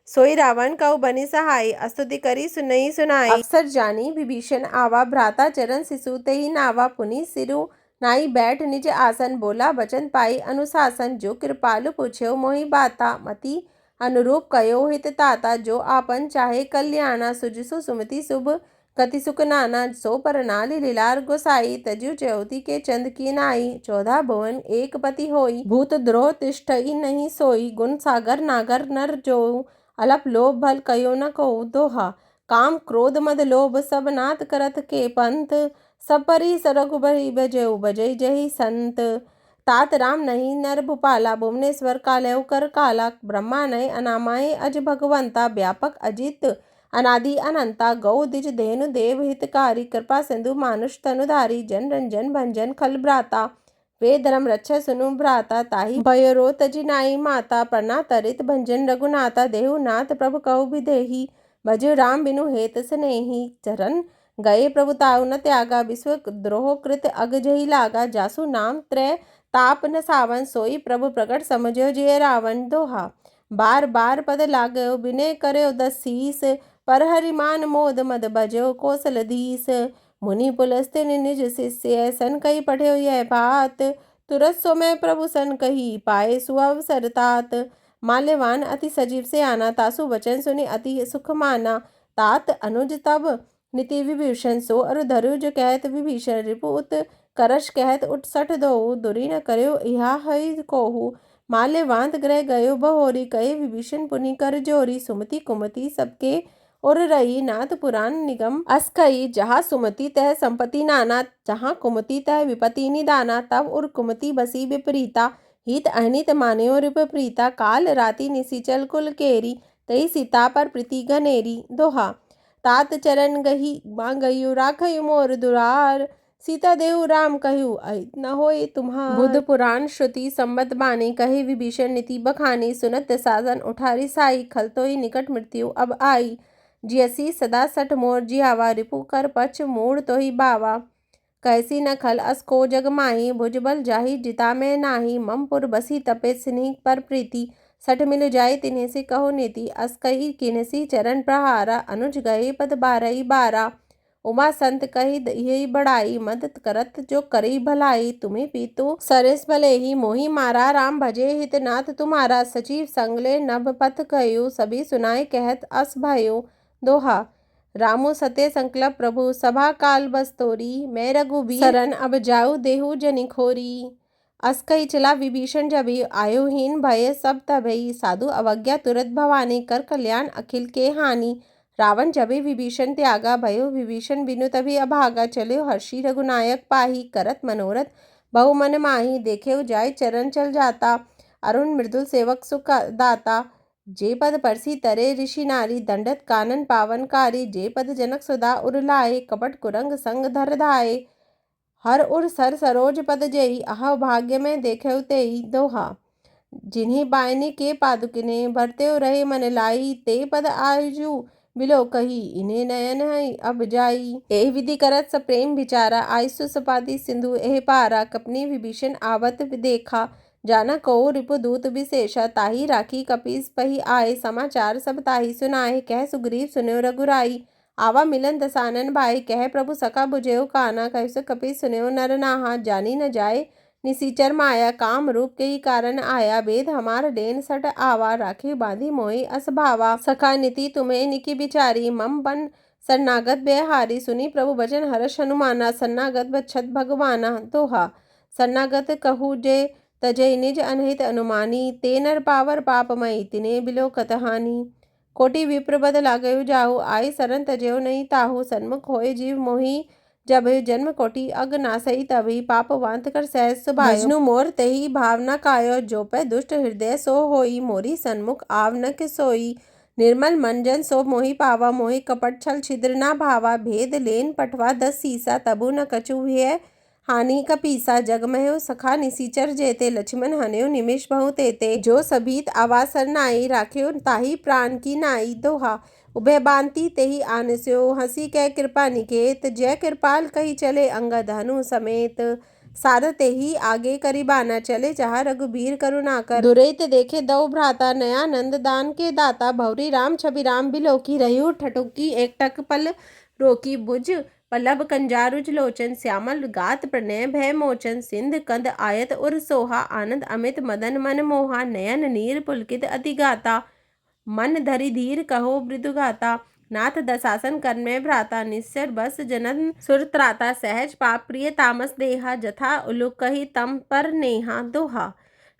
सोई रावण कऊ बनि सहाय, अस्तुति करी सुनई सुनाई, अवसर जानी विभीषण आवा, भ्राता चरण शिशु तेहि नावा, पुनि सिरु नाई बैठ निज आसन, बोला वचन पाई अनुशासन, जो कृपालु पूछ्यो मोहि बाता, मति अनुरूप कयो हित ताता, जो आपन चाहे कल्याणा, सुजसु सुमति शुभ गति सुख नाना, सो परनाली लीलार गोसाई, तजु च्यौति के चंद की नाई, 14 भुवन एक पति होई, भूत द्रोह तिष्ठई नहीं सोई, गुण सागर नागर नर जोऊ, अलप लोभ भल कयो न कहूँ। दोहा काम क्रोध मद लोभ सब नाथ करत के पंथ, सब परी रघुबरी बजेऊ बजई जही संत। तात राम नहीं नर भूपाला, भुवनेश्वर कालयउ कर काला, ब्रह्मा नय अनामाय अज भगवंता, व्यापक अजित अनादि अनंता। गौ द्विज धेनु देव हितकारी, कृपा सिंधु मानुष तनुधारी, जन रंजन भंजन खल भ्राता, वे धर्म रक्षा सुनु भ्राता, ताहि भयो तजि नाई माता, प्रना तरित भंजन रघुनाथा, देहु नाथ प्रभु कहु बिदेही, भजु राम बिनु हेत स्नेही। चरण गए प्रभु ताउ न त्यागा, विश्व द्रोह कृत अग जही लागा, जासु नाम त्रय ताप न सावन, सोई प्रभु प्रकट समझो जय रावण। दोहा बार बार पद लागयो, विनय करयो 10 शीस, पर हरिमान मोद मद भजो कौशलधीश। मुनि पुलस्त्य निज शिष्य, सन कही पढ़्यो यह बात, तुरत सो मैं प्रभु सन कही, पाए सुअवसर तात। माल्यवान अति सजीव से आना, तासु वचन सुनि अति सुख माना, तात अनुज तब नीति विभीषण, सो अरु धरु जो कहत विभीषण, रिपु उत करश कहत उठ सठ दोऊ, दुरी न करयो इहा हई कोहू। माल्यवांत ग्रह गयो बहोरी, कहे विभीषण पुनि कर जोरी, सुमति कुमति सबके और रही, नाथ पुराण निगम अस कही, जहाँ सुमति तह संपत्ति नाना, जहाँ कुमति तह विपत्ति निदाना। तब उर कुमति बसी विपरीता, हित अहित मान्यो रिप प्रीता, काल राति निशिचल कुल केरी, तही सीता पर प्रीति घनेरी। दोहा तात चरण गही मांगयु राखयु मोर दुरार। सीता देहु राम कहु अहित न होए तुम्हार। बुद्ध पुराण श्रुति संबत बानी कहे विभीषण नीति बखानी। सुनत दशासन उठारी साई खल तोहि निकट मृत्यु अब आई। जियसी सदा सठ मोर जियावा रिपु कर पछ मूढ़ तोहि बावा। कैसी न खल अस को जग माही भुजबल जाहि जिता में नाही। मम पुर बसी तपे स्नेह पर प्रीति सठ मिल जाय तिन्हे से कहो नीति। अस कही किनसी चरण प्रहारा अनुज गए पद बारही बारा। उमा संत कही यही बड़ाई मदद करत जो करई भलाई। तुम्हें पीतु सरिस भले ही मोहि मारा राम भजे हित नाथ तुम्हारा। सचिव संगले नभ पथ कयो सभी सुनाए कहत अस भयो। दोहा रामु सत्य संकल्प प्रभु सभा काल बस्तोरी। मैं रघुबीर शरण अब जाऊ देहु जनि खोरी। अस कही चला विभीषण जबि आयु हीन भय सब तबहि। साधु अवज्ञा तुरत भवानी कर कल्याण अखिल के हानि। रावण जबे विभीषण त्यागा भयो विभीषण बिनु तभी अभागा। चलो हर्षि रघुनायक पाही करत मनोरथ बहु मन माही। देखेउ जाय चरण चल जाता अरुण मृदुल सेवक सुख दाता। जे पद परसी तरे ऋषि नारी दंडत कानन पावनकारी। जे पद जनक सुधा उर लाए कपट कुरंग संग धर धाए। हर उर सर सरोज पद जेई अह भाग्य में देखेउ तेई। दोहा जिन्हीं बायने के पादुकिने भरते रहे मन लाई। ते पद आजू बिलो कही इन्हें नयन है अब जाई। एह विधि करत स प्रेम विचारा आयसु सपाती सिंधु एह पारा। कपनी विभीषण आवत देखा जाना कहो रिपु दूत विशेषा। ताही राखी कपीस पही आए समाचार सब ताही सुनाए। कह सुग्रीव सुन्यो रघुराई आवा मिलन दसानन भाई। कह प्रभु सखा बुझेउ काना कहु कपीस सुन्यो नर नाहा। जानी न जाए निसीचर माया काम रूप के ही कारण आया। वेद हमार डेन सट आवा राखी बांधी मोहि अस भावा। सखा नीति तुम्हें निकी बिचारी मम बन शरणागत बेहारी। सुनी प्रभु बचन हर्ष हनुमाना शरणागत बछत भगवाना। दोहा शरणागत कहू जे तजय निज अनहित अनुमानी। ते नर पावर पापमयी तिने बिलो कतहानी। कोटि विप्र बद लागयु जाहु आई शरण तजयो नहीं ताहू। सन्मुख होय जीव मोहि जब जन्म कोटि अग नासई तभी। पाप वांत कर सहज सुभायो भजनु मोर तेहि भावना कायो। जो पे दुष्ट हृदय सो होई मोरी सन्मुख आव न के सोई। निर्मल मन जन सो मोहि पावा मोहि कपट छल छिद्र ना भावा। भेद लेन पटवा 10 सीसा तबु न कछु भय हानि कपीसा। जग महु सखा निसीचर जेते लक्ष्मण हन्यो निमिष बहु तेते। जो सभीत आवासर नाई राख्यो ताही प्राण की नाई। दोहा उभय बांति तेहि आनस्यो हंसी कह कृपा निकेत। जय कृपाल कही चले अंगद हनु समेत। साध तेहि आगे करिबाना चले जहाँ रघुबीर करुणाकर। दुरैत देखे दऊ भ्राता नया नंद दान के दाता। भौरी राम छवि राम बिलोकी रहियो ठठुकी एकटक पल रोकी। बुझ पल्लव कंजारुज लोचन श्यामल गात प्रणय भय मोचन। सिंध कंद आयत उर सोहा आनंद अमित मदन मन मोहा। नयन नीर पुलकित अति गाता मन धरि धीर कहो मृदु गाता। नाथ दशासन कर्मे भ्राता निश्चर बस जनन सुर त्राता। सहज पाप प्रिय तामस देहा जथा उलुक कही तम पर नेहा। दोहा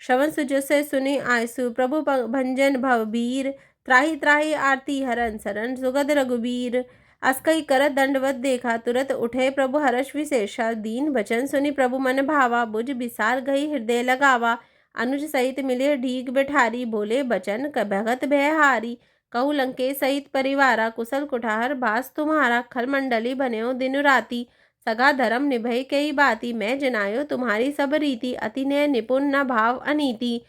श्रवण सुजो से सुनि आयसु प्रभु भंजन भवबीर। त्राहि त्राहि आरती हरन सरन सुगद रघुबीर। अस कही करत दंडवत देखा तुरत उठे प्रभु हर्ष विशेषा। दीन बचन सुनि प्रभु मन भावा बुझ बिसार गई हृदय लगावा। अनुज सहित मिले ढीग बैठारी बोले बचन भगत भय हारी। कहु लंकेश सहित परिवारा कुशल कुठार बास तुम्हारा। खल मंडली बन्यो दिन राती सगा धर्म निभई कई बाती। मैं जनायो तुम्हारी सब रीति अति नय निपुण न भाव अनीति।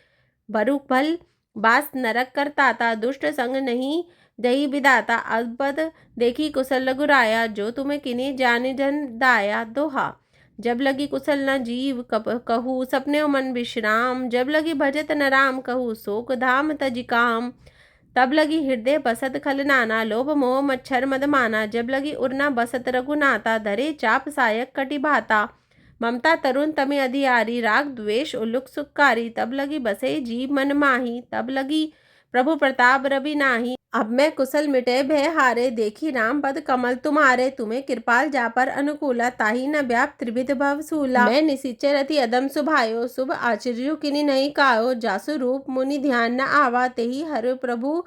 बरु भल बास नरक कर ताता दुष्ट संग नहीं दही विदाता। अबद देखी कुशल रघुराया जो तुम्हें किन्हीं जाने जन दाया। दोहा जब लगी कुशल न जीव कहू सपने मन विश्राम। जब लगी भजत न राम कहू शोक धाम तज काम। तब लगी हृदय बसत खल नाना लोभ मोह मच्छर मद माना। जब लगी उड़ना बसत रघुनाता धरे चाप सायक कटि भाता। ममता तरुण तमि अधियारी राग द्वेष उल्लुक सुखकारी। तब लगी बसे जीव मन माही तब लगी प्रभु प्रताप रवि नाही। अब मैं कुशल मिटे भय हारे देखी राम पद कमल तुम्हारे। तुम्हें कृपाल जा पर अनुकूला ताही न व्याप त्रिविध भव सूला। मैं निसीचर अति अदम सुभायो शुभ आचर्य किनि नहीं कायो। जासु रूप मुनि ध्यान न आवा तेहि हर प्रभु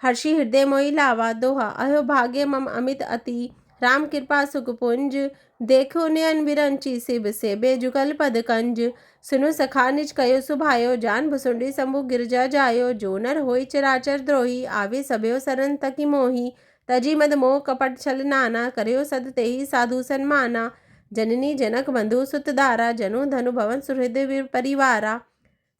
हर्षि हृदय मोहि लावा। दोहा अहो भाग्य मम अमित अति राम कृपा सुखपुंज। देखो नयन विरंची शिव सेबे जुगल पद कंज। सुनु सखा निज कयो सुभायो जान भुसुंडी शंभु गिरजा जायो। जो नर होई चराचर द्रोही आवे सबयो सरन तकी मोही। तजी मद मोह कपट छल नाना, करयो सद तेहि साधु सन्माना। जननी जनक बंधु सुत दारा, जनु धनु भवन सुहृद वीर परिवारा।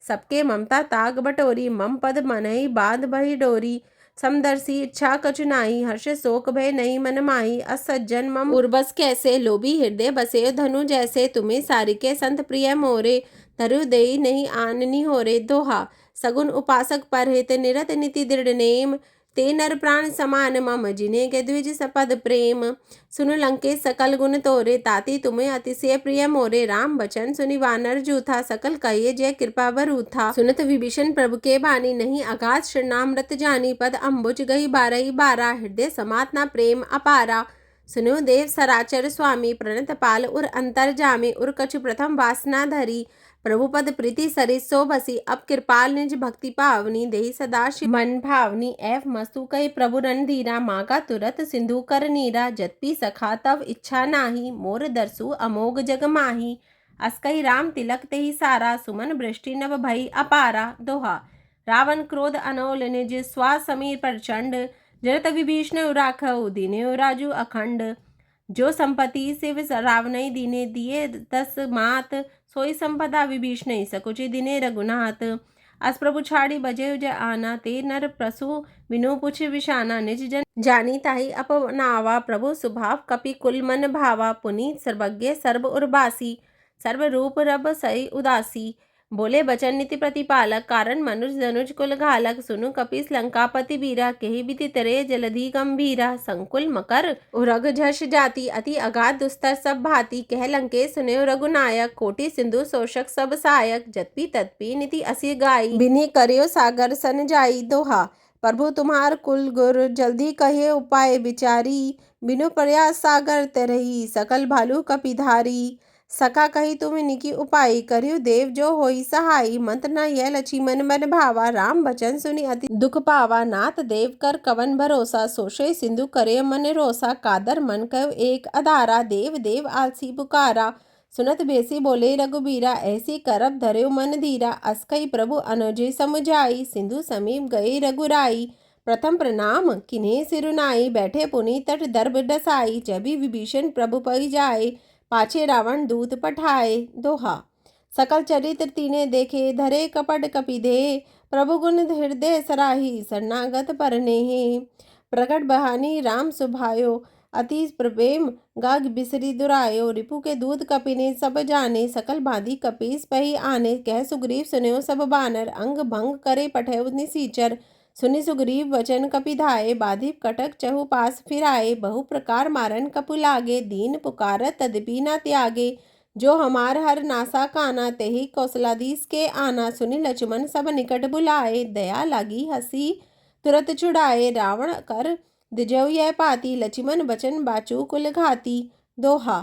सबके ममता ताग बटोरी, मम पद मनहि बांध बही डोरी। समदर्शी इच्छा कछु नाही, हर्ष शोक भय नहीं मन माही। असज्जन मम उर्बस कैसे, लोभी हृदय बसे धनु जैसे। तुम्हें सारिके संत प्रिय मोरे, धरु देई नहीं आननी होरे। दोहा। सगुन उपासक परहित, निरत नीति दृढ़ नेम। ते नर प्राण समान, मम जिने के द्विज सपद प्रेम। सुनु लंकेश सकल गुण तोरे, ताति तुम्हें अतिशय प्रिय मोरे। राम बचन सुनि वानर जूथा, सकल कहिए जय कृपा बरूथा। सुनत विभीषण प्रभु के बानी, नहीं अगाध शरणामृत जानी। पद अम्बुज गई बारही बारा, हृदय समात न प्रेम अपारा। सुनो देव सराचर स्वामी, प्रणत पाल उर अंतर जामी। उर कछु प्रथम वासना धरी, प्रभुपद प्रीति सरिस सो बसी। अब कृपाल निज भक्ति पावनी, देहि सदा शिव मन भावनी। एव मस्तु कही प्रभु रणधीरा, मांगा तुरत सिंधु कर नीरा। जत्पी सखा तव इच्छा नाही, मोर दरसु अमोघ जग माही। अस कही राम तिलक तेहि सारा, सुमन वृष्टि नभ भई अपारा। दोहा। रावण क्रोध अनोल निज, श्वास समीर प्रचंड। जरत विभीषण राखऊ, दीन्यो राजू अखंड। जो संपत्ति शिव रावणई दीने, दिए 10 मात। सोई संपदा विभीषण सकुचि दिने रघुनाथ। अस प्रभु छाड़ी बजे जय आना, ते नर प्रसु बिनु पुछ विशाना। निज जन जानी ताहि अपनावा, प्रभु स्वभाव कपि कुल मन भावा। पुनीत सर्वज्ञ सर्व उर्बासी, सर्व रूप रब सही उदासी। बोले बचन नीति प्रतिपालक, कारण मनुज धनुज कुल घालक। सुनु कपीस लंकापति बीरा, केहि बिति तरे जलधि गंभीरा। संकुल मकर उरग झष जाति, अति अगाध दुस्तर सब भांति। कह लंकेश सुनयो रघुनायक, कोटि सिंधु शोषक सब सायक। जत्पि तत्पि नीति असि गाई, बिनि करयो सागर सन जाई। दोहा। प्रभु तुम्हार कुल गुर, जल्दी कहिए उपाय विचारी। बिनु प्रयास सागर तरही, सकल भालू कपिधारी। सखा कही तुम निकी उपाय, करियो देव जो होई सहाई। मंत्र न यह लक्ष्मण मन भावा, राम बचन सुनि अति दुख पावा। नाथ देव कर कवन भरोसा, सोषे सिंधु करे मन रोसा। कादर मन कयो एक अधारा, देव देव आलसी पुकारा। सुनत बेसी बोले रघुबीरा, ऐसी करब धर्यो मन धीरा। अस कही प्रभु अनुजय समुझाई, सिंधु समीप गए रघुराई। प्रथम प्रणाम किन्हीं सिरुनाई, बैठे पुनि तट दर्भ डसाई। जबि विभीषण प्रभु पई जाए, पाछे रावण दूत पठाए। दोहा। सकल चरित्र तीने देखे, धरे कपट कपि दे। प्रभु गुण हृदय सराही, शरणागत परनेहि। प्रगट बहानी राम सुभायो, अति प्रेम गाग बिसरी दुरायो। रिपु के दूत कपिने सब जाने, सकल बांधी कपीस पही आने। कह सुग्रीव सुनयो सब बानर, अंग भंग करे पठयो निसीचर। सुनि सुग्रीव वचन कपिधाए, बाधिप कटक चहु पास फिराए। बहु प्रकार मारन कपु लागे, दीन पुकारत तदपि न त्यागे। जो हमार हर नासा काना, तेहि कौशलाधीश के आना। सुनि लक्ष्मण सब निकट बुलाए, दया लागी हसी तुरत छुड़ाए। रावण कर दिजऊ यह पाती, लक्ष्मण बचन बाचू कुल घाती। दोहा।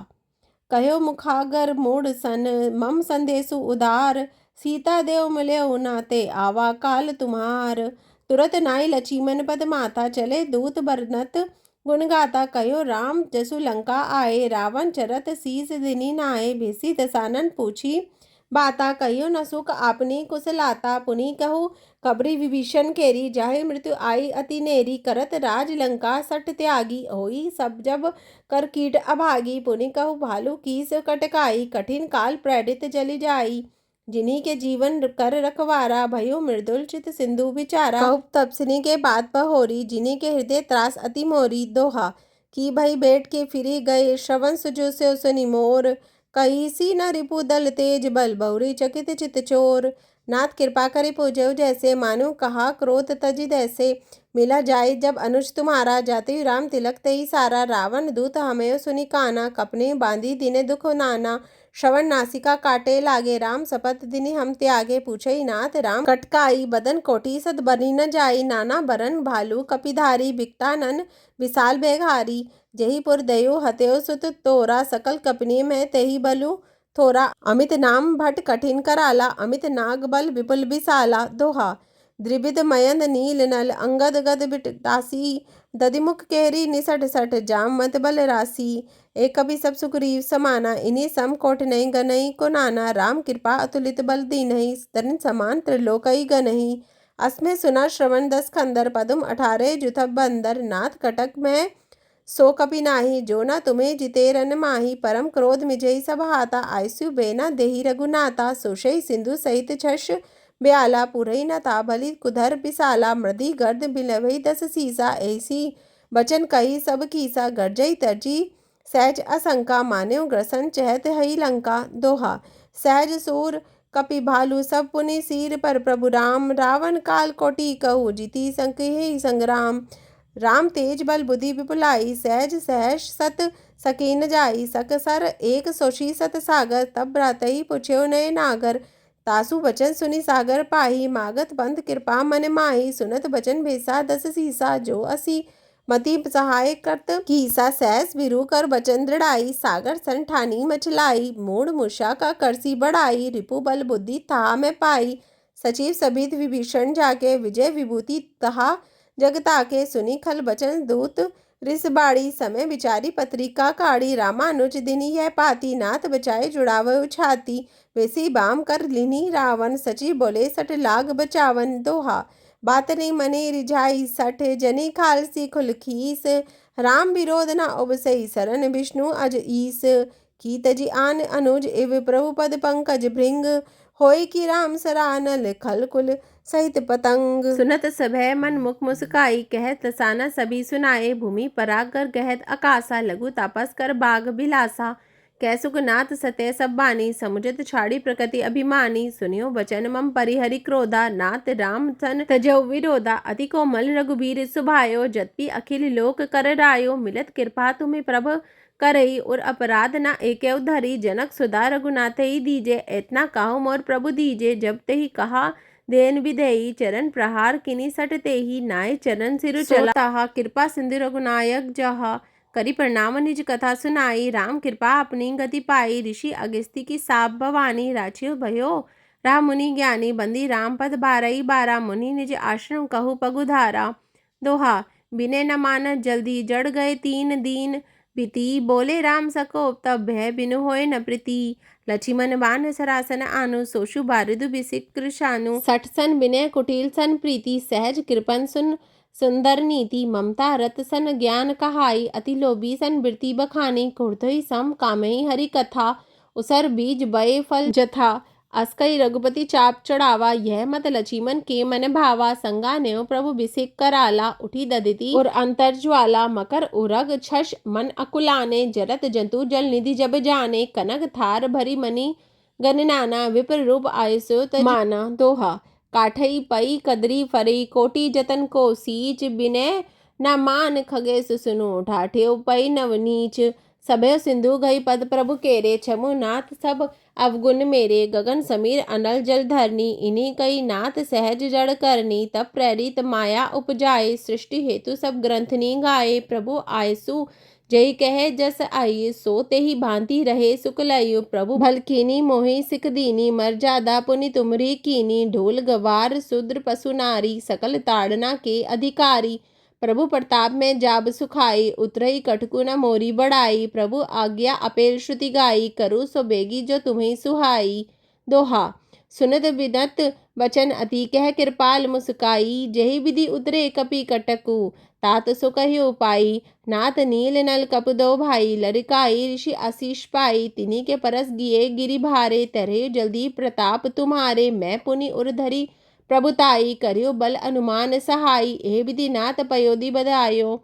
कहो मुखागर मूढ़ सन, मम संदेशु उदार। सीता देव मिल्यो नाते, आवा काल तुम्हार। तुरत नाई लक्ष्मण पद माता, चले दूत बरनत गुण गाता। कहो राम जसु लंका आए, रावण चरत शीस दिनी नाए। भेसी दसानन पूछी बाता, कहियो न सुख आपनी कुशलाता। पुनि कहू कबरी विभीषण केरी, जाहे मृत्यु आई अति नेरी। करत राज लंका सट त्यागी, होई सब जब कर कीट अभागी। पुनि कहू भालू कीस कटकाई, कठिन काल प्रेरित जलि जाई। जिन्हीं के जीवन कर रखवारा, भयो मृदुल चित सिंधु विचारा। कहू तपस्विनी के बात बहोरी, जिन्हीं के हृदय त्रास अति मोरी। दोहा। की भई बेट के फिरी गए, श्रवण सुजो से सुनि मोर। कही सी न रिपु दल तेज, बल बहुरी चकित चित चोर। नाथ कृपा करे पूजो जैसे, मानो कहा क्रोध तजि दैसे। मिला जाए जब अनुज तुम्हारा, जाते राम तिलक तेहि सारा। रावण दूत हमें सुनि काना, कपने बांधी दिने दुख नाना। श्रवण नासिका काटे लागे, राम शपथ दिनि हम त्यागे। पूछई नाथ राम कटकाई, बदन कोटि सद बनि न जाई। नाना बरन भालू कपिधारी, बिकटानन विशाल बेघारी। जही पुर दयो हत्यो सुत तोरा, सकल कपनी में तेहि बलु थोरा। अमित नाम भट कठिन कराला, अमित नाग बल विपुल विशाला। दोहा। द्रिविध मयंद नील नल, अंगद गद बिटासी। दधिमुख केहरी निसट सठ, जाम मत बल रासी। एक कवि सब सुग्रीव समाना, इन्हीं सम कोट नहीं गनई को नाना। राम कृपा अतुलित बल दीन्हि, तरण समान त्रिलोकई गनहि। असमें सुना श्रवण 10 खंदर, पदुम 18 जुथब बंदर, नाथ कटक में सो कपि नाही, जो न तुम्हें जिते रन माही, परम क्रोध मिजई सब हाता, आयसु बेना देही रघुनाथा, सोशई सिंधु सहित छश ब्याला, पुरई न ता भली कुधर पिसाला, मृदि गर्द बिलवई 10 सीसा, ऐसी बचन कही सब कीसा, गर्जई तरजी सहज असंका, मान्यो ग्रसन चहत हई लंका। दोहा। सहज सूर कपि भालू सब पुनि सिर पर, प्रभु राम रावण काल कोटि कहू, जीति संकहि संग्राम। राम तेज बल बुद्धि विपुलाई, सहज सहस सत सकी न जाई, सकसर एक सोशी सत सागर, तब भ्रातहि पुछ्यो नय नागर। तासु बचन सुनि सागर पाही, मागत पंथ कृपा मन माही, सुनत बचन भेसा 10 सीसा, जो असी मति सहाय करत कीसा, सहस बिरु कर बचन दृढ़ाई, सागर सन ठानी मचलाई, मूढ़ मूषा का करसी बढ़ाई, रिपु बल बुद्धि तहा में पाई, सचिव सभित विभीषण जाके, विजय विभूति तहा जगता के, सुनी खल बचन दूत रिस बाड़ी, समय विचारी पत्रिका काढ़ी, रामानुज दिनी यह पाती, नाथ बचाए जुड़ावो छाती, वेसी बाम कर लिनी रावण, सची बोले सट लाग बचावन। दोहा। बात नहीं मने रिझाई, सठ जनी खालसी खुल खीस, राम विरोध न उबसई, सरन विष्णु अज ईस, की तजी आन अनुज इव प्रभु पद पंकज भृंग, होय की राम सरानल खल कुल सहित पतंग। सुनत सभय मन मुख मुस्काई, कहत लसाना सभी सुनाए, भूमि परागर गहत अकासा, लघु तापस कर बाग बिलासा, कैसुक नाथ सत्य सब बानी, समुझत छाड़ी प्रकृति अभिमानी, सुनियो बचन मम परिहरि क्रोधा, नाथ राम सन तजौ विरोधा, अति कोमल रघुबीर सुभायो, जत्पि अखिल लोक कर रायो, मिलत कृपा तुम्हें प्रभ करई, और अपराध न एकेउ धरी, जनक सुधा रघुनाथ ही दीजे, एतना काहू मोर प्रभु दीजे, जब तेहि कहा देन विधेयी, चरण प्रहार किनी सट तेहि, नाय चरण सिरु चला ताहा, कृपा सिंधु रघुनायक जहा, करी प्रणाम निज कथा सुनाई, राम कृपा अपनी गति पाई, ऋषि अगस्ती की साप भवानी, राचियो भयो राम मुनि ज्ञानी, बंदी राम पद बारई बारा, मुनि निज आश्रम कहु पगुधारा। दोहा। बिने न मानत जल्दी जड़ गए 3 दीन, बीती बोले राम सकोप, तब भय बिनु होय न प्रीति, लक्ष्मण बाण सरासन आनु, सोशु बारिदु बिसिक कृशानु, 60 सन विनय कुटिल सन प्रीति, सहज कृपन सुन सुंदर नीति, ममता रत सन ज्ञान कहाई, अति लोभी सन वृत्ति बखानी, कुर्धई सम कामई हरि कथा, उसर बीज बये फल जथा, अस्कई रघुपति चाप चढ़ावा, यह मत लक्ष्मण के मन भावा, संगा नेव प्रभु बिसिक कराला, उठी ददिति और अंतर ज्वाला, मकर उरग छश मन अकुलाने, जरत जंतु जल निधि जब जाने, कनक थार भरी मनी गणनाना, विप्र रूप आयसो माना। दोहा। काठई पई कदरी फरई, कोटि जतन को सींच, बिनय न मान खगेश सुनु, ठाठ्यो पई नवनीच, सभय सिंधु गई पद प्रभु केरे, छमु नाथ सब अवगुण मेरे, गगन समीर अनल जल धरनी, इन्हीं कई नाथ सहज जड़ करनी, तब प्रेरित माया उपजाए, सृष्टि हेतु सब ग्रंथनी गाए, प्रभु आयसु जय कहे जस आई, सो तेहि भांति रहे सुकलयु, प्रभु भल कीनी मोहि सिख दीनी, मर्यादा पुनि तुमरी कीनी, ढोल गवार शूद्र पशु नारी, सकल ताड़ना के अधिकारी, प्रभु प्रताप में जाब सुखाई, उतरई कटकु न मोरी बढ़ाई, प्रभु आज्ञा अपेल श्रुति गाई, करू सो बेगी जो तुम्हें सुहाई। दोहा। सुनत बिनत बचन अति कह कृपाल मुस्काई, जहि विधि उतरे कपि कटकु, तात सो कहियो पाई, नाथ नील नल कप दो भाई, लरिकाई ऋषि आशीष पाई, तिन्हीं के परस गिए गिरि भारे, तरहे जल्दी प्रताप तुम्हारे, मैं पुनि उर धरी प्रभुताई, करियो बल अनुमान सहाई, एह विधि नाथ पयोधि बधायो,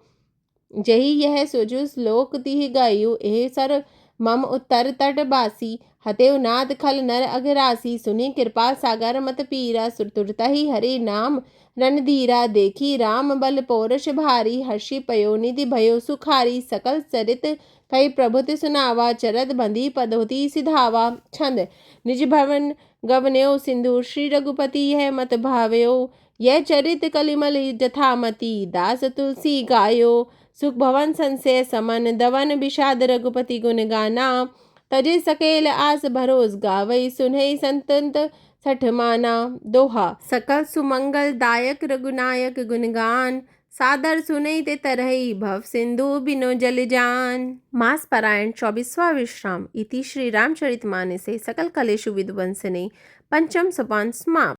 जही यह सुजु श्लोक तिह गायु, एह सर मम उत्तर तट बासी, हतेव नाद खल नर अघरासी, सुनि कृपा सागर मत पीरा, सुरतुरतहि हरि नाम रणधीरा, देखी राम बल पौरष भारी, हर्षि पयोनिधि भयो सुखारी, सकल चरित कई प्रभुति सुनावा, चरद बंधी पदोति सिधावा। छंद। निज भवन गवन्यो सिंधु श्री रघुपति, यह मत भाव्यो, यह चरित कलिमल जथामति, दास तुलसी गायो, सुख भवन संशय समन, दवन विषाद रघुपति गुण गाना, तजे सकेल आस भरोस, गावई सुनहि संतंत सठ माना। दोहा। सकल सुमंगल दायक रघुनायक गुणगान, सादर सुनई ते तरही, भव सिंधु बिनो जल जान। मास पारायण 24वां विश्राम। इति श्री रामचरितमानसे सकल कलेषु विध्वंसने पंचम सोपान समाप्त।